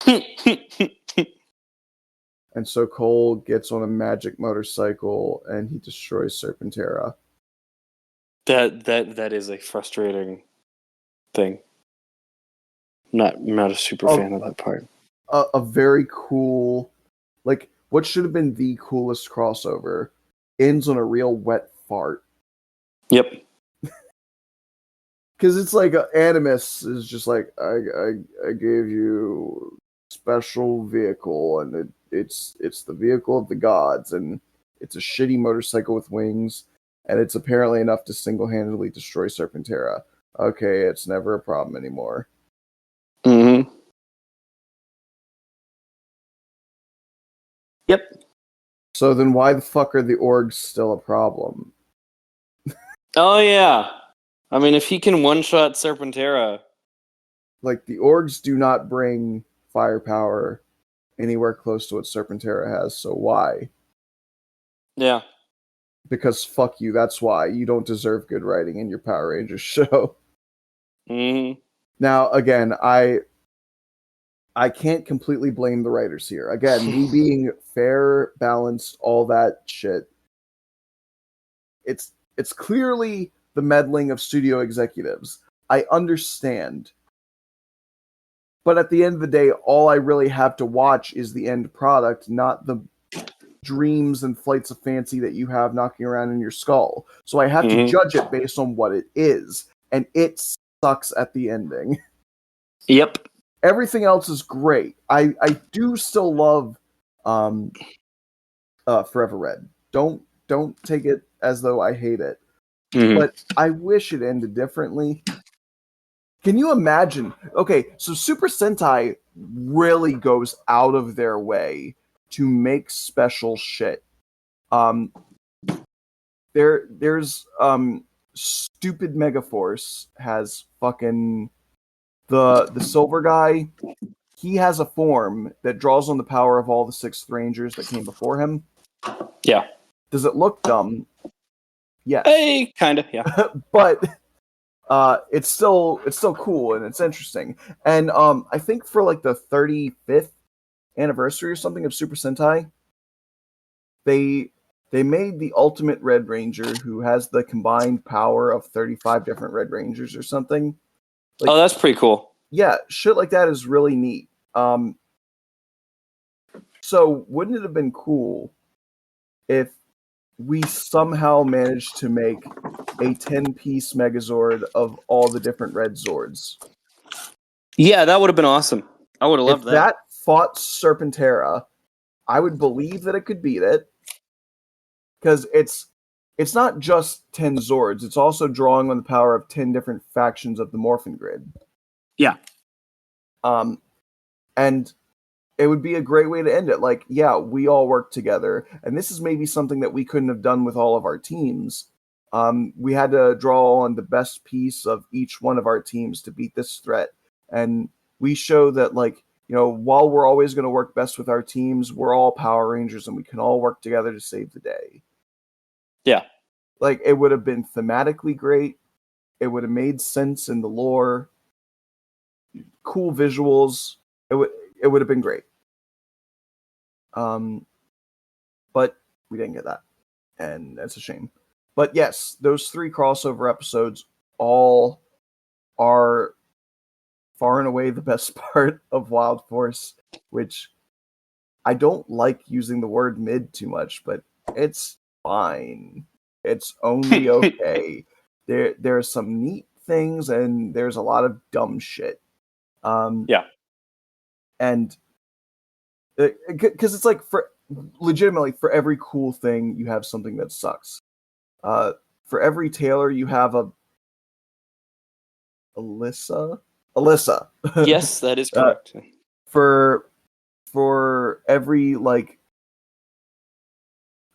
[SPEAKER 1] And so Cole gets on a magic motorcycle and he destroys Serpentera.
[SPEAKER 2] That is a frustrating thing. Not a super fan of that part.
[SPEAKER 1] A very cool, like what should have been the coolest crossover ends on a real wet fart.
[SPEAKER 2] Yep.
[SPEAKER 1] Because it's like Animus is just like, I gave you special vehicle, and it's the vehicle of the gods, and it's a shitty motorcycle with wings, and it's apparently enough to single-handedly destroy Serpentera. Okay, it's never a problem anymore.
[SPEAKER 2] Mm-hmm. Yep.
[SPEAKER 1] So then why the fuck are the orgs still a problem?
[SPEAKER 2] Oh, yeah. I mean, if he can one-shot Serpentera...
[SPEAKER 1] Like, the orgs do not bring firepower anywhere close to what Serpentera has, so why?
[SPEAKER 2] Yeah.
[SPEAKER 1] Because fuck you, that's why. You don't deserve good writing in your Power Rangers show.
[SPEAKER 2] Mm-hmm.
[SPEAKER 1] Now, again, I can't completely blame the writers here. Again, me being fair, balanced, all that shit. It's clearly the meddling of studio executives. I understand. But at the end of the day, all I really have to watch is the end product, not the dreams and flights of fancy that you have knocking around in your skull. So I have to judge it based on what it is. And it sucks at the ending.
[SPEAKER 2] Yep.
[SPEAKER 1] Everything else is great. I do still love Forever Red. Don't take it as though I hate it. But I wish it ended differently. Can you imagine? Okay, so Super Sentai really goes out of their way to make special shit. There's stupid Megaforce has fucking the silver guy. He has a form that draws on the power of all the sixth Rangers that came before him.
[SPEAKER 2] Yeah.
[SPEAKER 1] Does it look dumb? Yes.
[SPEAKER 2] Hey, kind of, yeah.
[SPEAKER 1] But it's still cool and it's interesting. And I think for like the 35th anniversary or something of Super Sentai, they made the Ultimate Red Ranger who has the combined power of 35 different Red Rangers or something. Like,
[SPEAKER 2] oh, that's pretty cool.
[SPEAKER 1] Yeah, shit like that is really neat. So wouldn't it have been cool if we somehow managed to make a 10-piece Megazord of all the different Red Zords?
[SPEAKER 2] Yeah, that would have been awesome. I would have loved
[SPEAKER 1] If that fought Serpentera, I would believe that it could beat it. Because it's not just 10 Zords, it's also drawing on the power of 10 different factions of the Morphin Grid.
[SPEAKER 2] Yeah.
[SPEAKER 1] And it would be a great way to end it. Like, yeah, we all work together, and this is maybe something that we couldn't have done with all of our teams, We had to draw on the best piece of each one of our teams to beat this threat. And we show that, like, while we're always going to work best with our teams, we're all Power Rangers and we can all work together to save the day.
[SPEAKER 2] Yeah.
[SPEAKER 1] Like, it would have been thematically great. It would have made sense in the lore. Cool visuals. It would have been great. But we didn't get that. And that's a shame. But yes, those 3 crossover episodes all are far and away the best part of Wild Force, which I don't like using the word mid too much, but it's fine. It's only okay. There are some neat things and there's a lot of dumb shit.
[SPEAKER 2] Yeah.
[SPEAKER 1] And because it's like, legitimately, for every cool thing you have something that sucks. For every Taylor you have a Alyssa.
[SPEAKER 2] Yes, that is correct.
[SPEAKER 1] For every, like,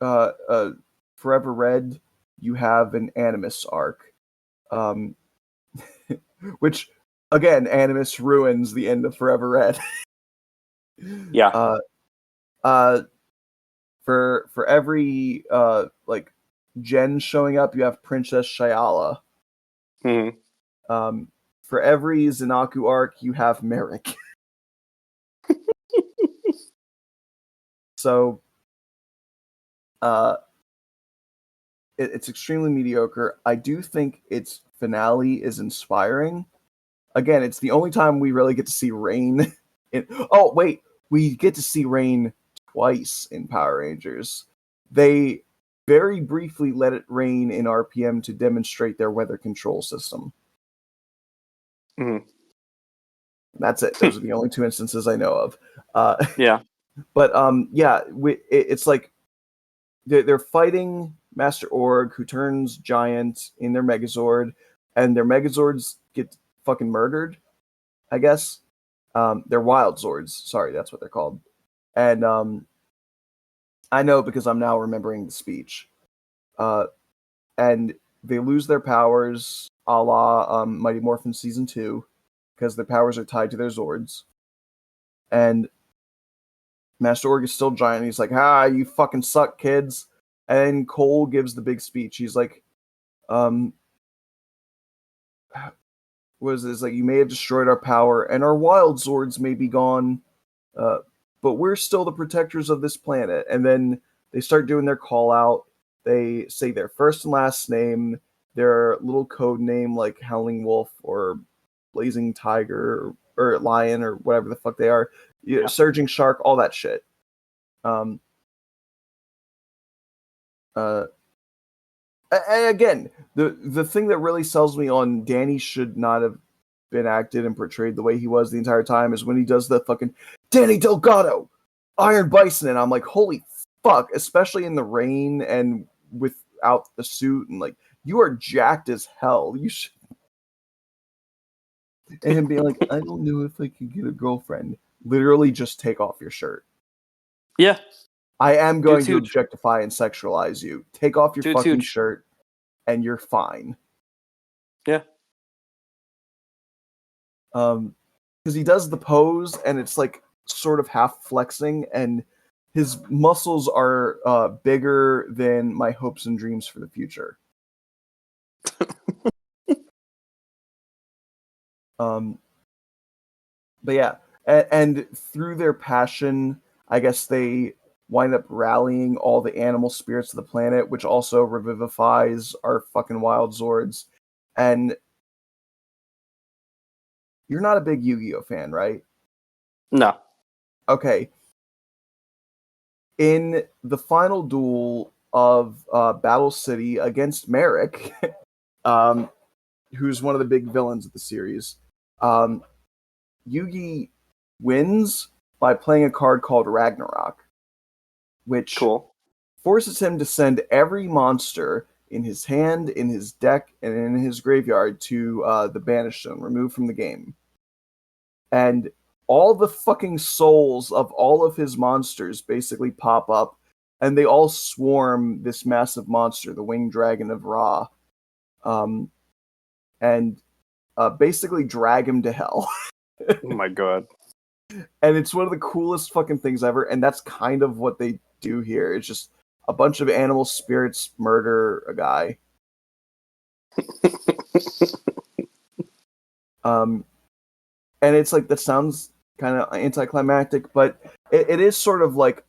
[SPEAKER 1] Forever Red, you have an Animus arc, which, again, Animus ruins the end of Forever Red.
[SPEAKER 2] Yeah.
[SPEAKER 1] For every like Jen showing up, you have Princess Shyala.
[SPEAKER 2] Mm-hmm.
[SPEAKER 1] For every Zanaku arc, you have Merrick. So, it's extremely mediocre. I do think its finale is inspiring. Again, it's the only time we really get to see Rain. Oh, wait, we get to see Rain twice in Power Rangers. They very briefly let it rain in RPM to demonstrate their weather control system.
[SPEAKER 2] Mm-hmm.
[SPEAKER 1] That's it. Those are the only 2 instances I know of.
[SPEAKER 2] Yeah.
[SPEAKER 1] But yeah, it's like they're fighting Master Org, who turns giant in their Megazord, and their Megazords get fucking murdered, I guess. They're Wild Zords. Sorry, that's what they're called. And I know because I'm now remembering the speech. And they lose their powers, a la Mighty Morphin Season 2, because their powers are tied to their Zords. And Master Org is still giant. He's like, you fucking suck, kids. And Cole gives the big speech. He's like, was this, like, you may have destroyed our power and our wild Zords may be gone, but we're still the protectors of this planet. And then they start doing their call out. They say their first and last name, their little code name, like Howling Wolf or Blazing Tiger or Lion or whatever the fuck they are. Yeah. Surging Shark, all that shit. Again, the thing that really sells me on Danny should not have been acted and portrayed the way he was the entire time is when he does the fucking Danny Delgado, Iron Bison, and I'm like, holy fuck, especially in the rain and without the suit, and like, you are jacked as hell. You should. And him being like, I don't know if I can get a girlfriend. Literally just take off your shirt.
[SPEAKER 2] Yeah.
[SPEAKER 1] I am going to objectify and sexualize you. Take off your fucking shirt and you're fine.
[SPEAKER 2] Yeah.
[SPEAKER 1] Because he does the pose and it's like sort of half flexing and his muscles are bigger than my hopes and dreams for the future. But yeah, and through their passion, I guess they wind up rallying all the animal spirits of the planet, which also revivifies our fucking wild Zords. And you're not a big Yu-Gi-Oh fan, right?
[SPEAKER 2] No.
[SPEAKER 1] Okay. In the final duel of Battle City against Merrick, who's one of the big villains of the series, Yugi wins by playing a card called Ragnarok, which forces him to send every monster in his hand, in his deck, and in his graveyard to the Banish Zone, removed from the game. And all the fucking souls of all of his monsters basically pop up and they all swarm this massive monster, the winged dragon of Ra, and basically drag him to hell.
[SPEAKER 2] Oh my god.
[SPEAKER 1] And it's one of the coolest fucking things ever, and that's kind of what they do here. It's just a bunch of animal spirits murder a guy. And it's like, that sounds kind of anticlimactic, but it is sort of like,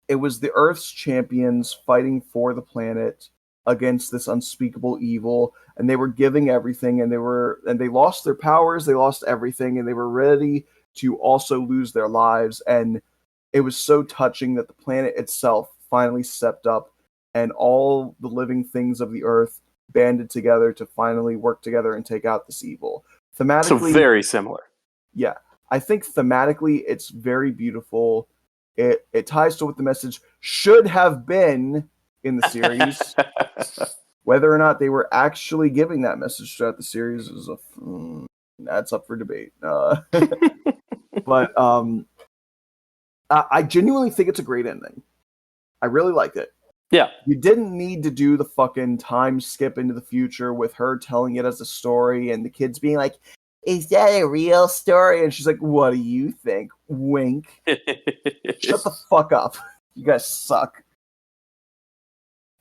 [SPEAKER 1] it was the Earth's champions fighting for the planet against this unspeakable evil, and they were giving everything, and they lost their powers, they lost everything, and they were ready to also lose their lives. And it was so touching that the planet itself finally stepped up, and all the living things of the Earth banded together to finally work together and take out this evil. Thematically,
[SPEAKER 2] So very similar.
[SPEAKER 1] Yeah, I think thematically it's very beautiful. It ties to what the message should have been in the series. Whether or not they were actually giving that message throughout the series is that's up for debate. But I genuinely think it's a great ending. I really liked it.
[SPEAKER 2] Yeah.
[SPEAKER 1] You didn't need to do the fucking time skip into the future with her telling it as a story and the kids being like, is that a real story? And she's like, what do you think? Wink. Shut the fuck up. You guys suck.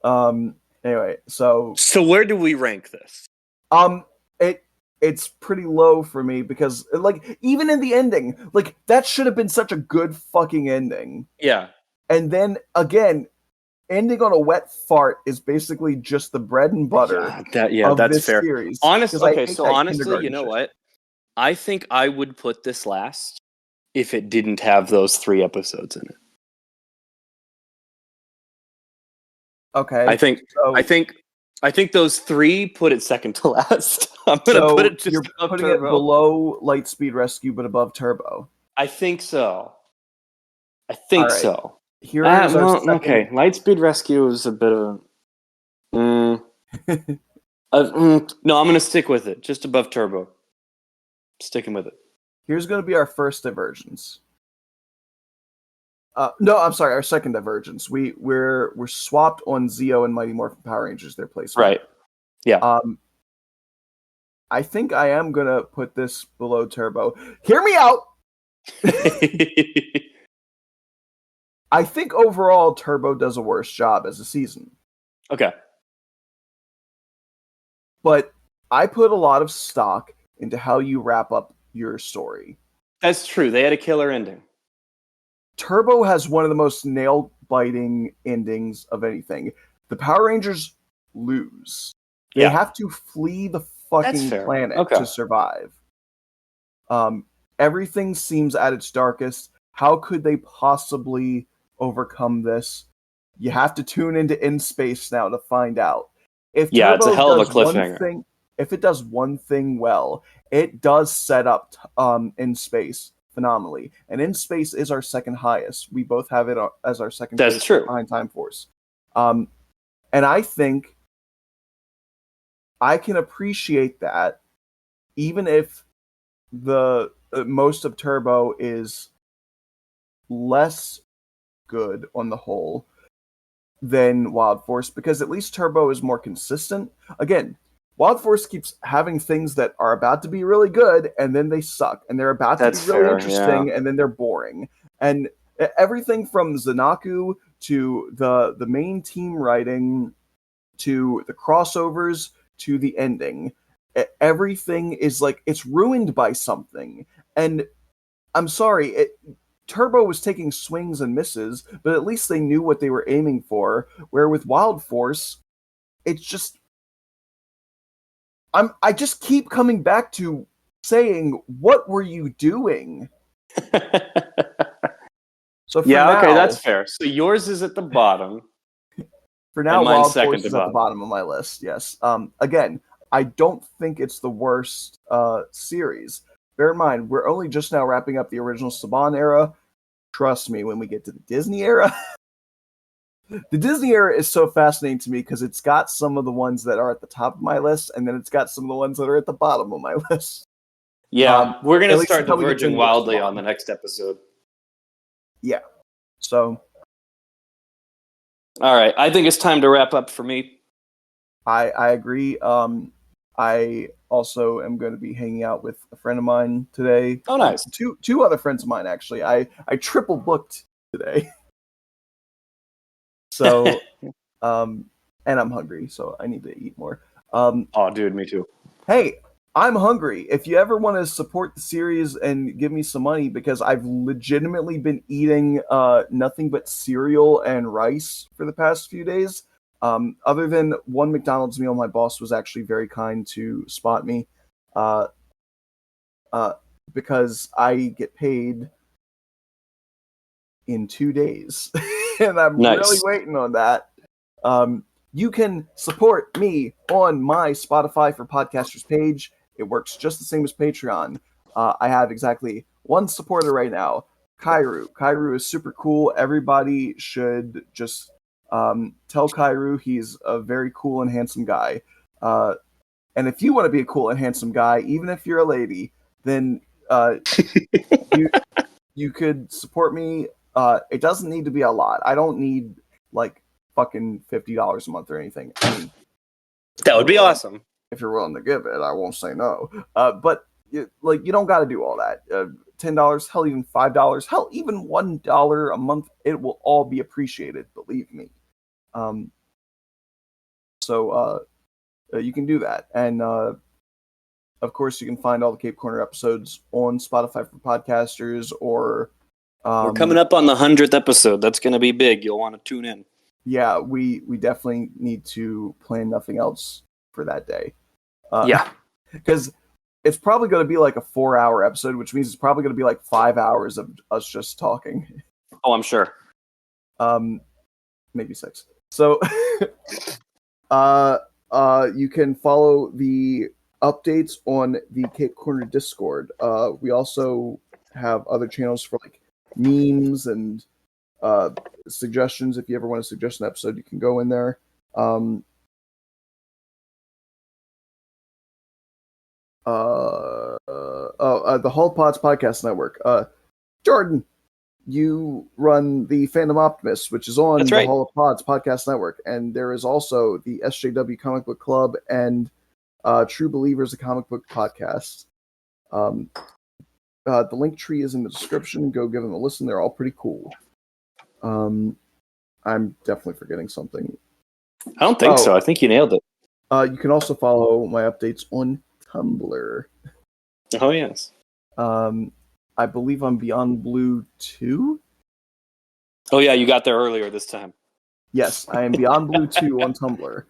[SPEAKER 1] Anyway, so
[SPEAKER 2] where do we rank this?
[SPEAKER 1] It's pretty low for me because, like, even in the ending, like, that should have been such a good fucking ending.
[SPEAKER 2] Yeah.
[SPEAKER 1] And then again, ending on a wet fart is basically just the bread and butter of
[SPEAKER 2] that's
[SPEAKER 1] this
[SPEAKER 2] fair.
[SPEAKER 1] series.
[SPEAKER 2] Honestly, you know what? I think I would put this last if it didn't have those 3 episodes in it.
[SPEAKER 1] Okay.
[SPEAKER 2] I think those 3 put it second to last. I'm gonna put it just
[SPEAKER 1] you're
[SPEAKER 2] above
[SPEAKER 1] putting
[SPEAKER 2] Turbo.
[SPEAKER 1] it below Lightspeed Rescue, but above Turbo.
[SPEAKER 2] I think so. So.
[SPEAKER 1] Here is our second...
[SPEAKER 2] Okay. Lightspeed Rescue is a bit of a... no, I'm gonna stick with it. Just above Turbo. Sticking with it.
[SPEAKER 1] Here's going to be our first divergence. No, I'm sorry, our second divergence. We're swapped on Zeo and Mighty Morphin Power Rangers, their place.
[SPEAKER 2] Right. Yeah.
[SPEAKER 1] I think I am going to put this below Turbo. Hear me out! I think overall Turbo does a worse job as a season.
[SPEAKER 2] Okay.
[SPEAKER 1] But I put a lot of stock into how you wrap up your story.
[SPEAKER 2] That's true. They had a killer ending.
[SPEAKER 1] Turbo has one of the most nail-biting endings of anything. The Power Rangers lose. They have to flee the fucking planet to survive. Everything seems at its darkest. How could they possibly overcome this? You have to tune into In Space now to find out. If Turbo
[SPEAKER 2] it's a hell of a cliffhanger.
[SPEAKER 1] If it does one thing well, it does set up In Space phenomenally. And In Space is our second highest. We both have it as our second
[SPEAKER 2] That's true.
[SPEAKER 1] behind Time Force. And I think I can appreciate that, even if the most of Turbo is less good on the whole than Wild Force, because at least Turbo is more consistent. Again, Wild Force keeps having things that are about to be really good, and then they suck, and they're about to be really interesting, and then they're boring. And everything from Zanaku to the main team writing to the crossovers to the ending, everything is like, it's ruined by something. And I'm sorry, Turbo was taking swings and misses, but at least they knew what they were aiming for. Where with Wild Force, it's just... I just keep coming back to saying, what were you doing? So for now,
[SPEAKER 2] okay, that's fair. So yours is at the bottom.
[SPEAKER 1] For now, Wild Force is at the bottom of my list, yes. Again, I don't think it's the worst series. Bear in mind, we're only just now wrapping up the original Saban era. Trust me, when we get to the Disney era... The Disney era is so fascinating to me because it's got some of the ones that are at the top of my list, and then it's got some of the ones that are at the bottom of my list.
[SPEAKER 2] Yeah, we're going to start diverging wildly on the next episode.
[SPEAKER 1] Yeah. So,
[SPEAKER 2] All right, I think it's time to wrap up for me.
[SPEAKER 1] I agree. I also am going to be hanging out with a friend of mine today.
[SPEAKER 2] Oh, nice.
[SPEAKER 1] Two other friends of mine actually. I triple booked today. So and I'm hungry, so I need to eat more.
[SPEAKER 2] Oh, dude, me too.
[SPEAKER 1] Hey, I'm hungry. If you ever want to support the series and give me some money, because I've legitimately been eating nothing but cereal and rice for the past few days. Other than one McDonald's meal, my boss was actually very kind to spot me, uh, uh, because I get paid in 2 days, and I'm really
[SPEAKER 2] Nice.
[SPEAKER 1] waiting on that. You can support me on my Spotify for Podcasters page. It works just the same as Patreon. I have exactly one supporter right now, Kairu. Kairu is super cool. Everybody should just tell Kairu he's a very cool and handsome guy. And if you want to be a cool and handsome guy, even if you're a lady, then you you could support me. It doesn't need to be a lot. I don't need like fucking $50 a month or anything. I mean,
[SPEAKER 2] That would be awesome.
[SPEAKER 1] if you're willing to give it, I won't say no. But you don't got to do all that. $10, hell, even $5, hell, even $1 a month. It will all be appreciated. Believe me. So you can do that, and of course, you can find all the Cape Corner episodes on Spotify for podcasters, or
[SPEAKER 2] We're coming up on the 100th episode. That's going to be big. You'll want to tune in.
[SPEAKER 1] Yeah, we definitely need to plan nothing else for that day.
[SPEAKER 2] Yeah.
[SPEAKER 1] Because it's probably going to be like a 4-hour episode, which means it's probably going to be like 5 hours of us just talking.
[SPEAKER 2] Oh, I'm sure.
[SPEAKER 1] Maybe 6. So, you can follow the updates on the Cape Corner Discord. We also have other channels for like memes and suggestions. If you ever want to suggest an episode, you can go in there. The Hall Pods Podcast Network. Jordan, you run the Fandom Optimist, which is on the Hall of Pods Podcast Network, and there is also the SJW Comic Book Club and True Believers, a comic book podcast. The link tree is in the description. Go give them a listen. They're all pretty cool. I'm definitely forgetting something.
[SPEAKER 2] I don't think so. I think you nailed it.
[SPEAKER 1] You can also follow my updates on Tumblr.
[SPEAKER 2] Oh, yes.
[SPEAKER 1] I believe I'm Beyond Blue 2.
[SPEAKER 2] Oh, yeah, you got there earlier this time.
[SPEAKER 1] Yes, I am Beyond Blue 2 on Tumblr.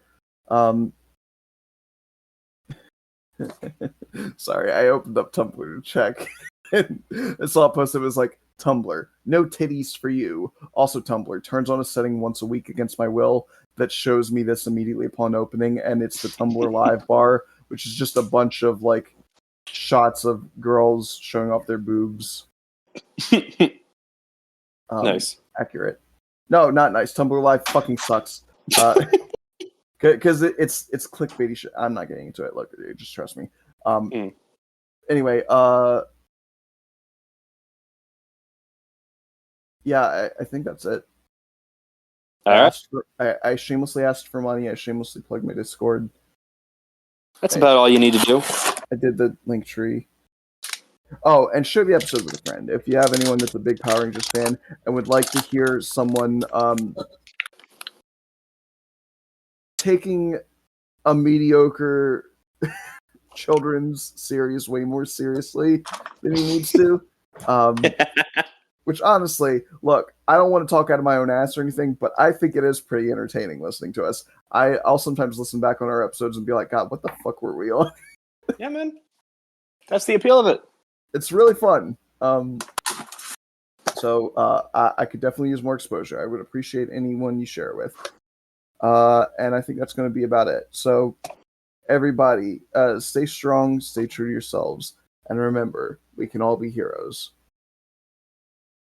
[SPEAKER 1] Sorry, I opened up Tumblr to check. And I saw a post that was like, Tumblr, no titties for you. Also, Tumblr turns on a setting once a week against my will that shows me this immediately upon opening, and it's the Tumblr live bar, which is just a bunch of like shots of girls showing off their boobs.
[SPEAKER 2] Nice.
[SPEAKER 1] Accurate. No, not nice. Tumblr live fucking sucks. Because it's clickbaity shit. I'm not getting into it. Look, just trust me. Anyway, yeah, I think that's it. I shamelessly asked for money. I shamelessly plugged my Discord.
[SPEAKER 2] That's about all you need to do.
[SPEAKER 1] I did the link tree. Oh, and share the episode with a friend. If you have anyone that's a big Power Rangers fan and would like to hear someone taking a mediocre children's series way more seriously than he needs to. Which honestly, look, I don't want to talk out of my own ass or anything, but I think it is pretty entertaining listening to us. I'll sometimes listen back on our episodes and be like, God, what the fuck were we on?
[SPEAKER 2] Yeah, man. That's the appeal of it.
[SPEAKER 1] It's really fun. So I could definitely use more exposure. I would appreciate anyone you share it with. And I think that's going to be about it. So everybody, stay strong, stay true to yourselves, and remember, we can all be heroes.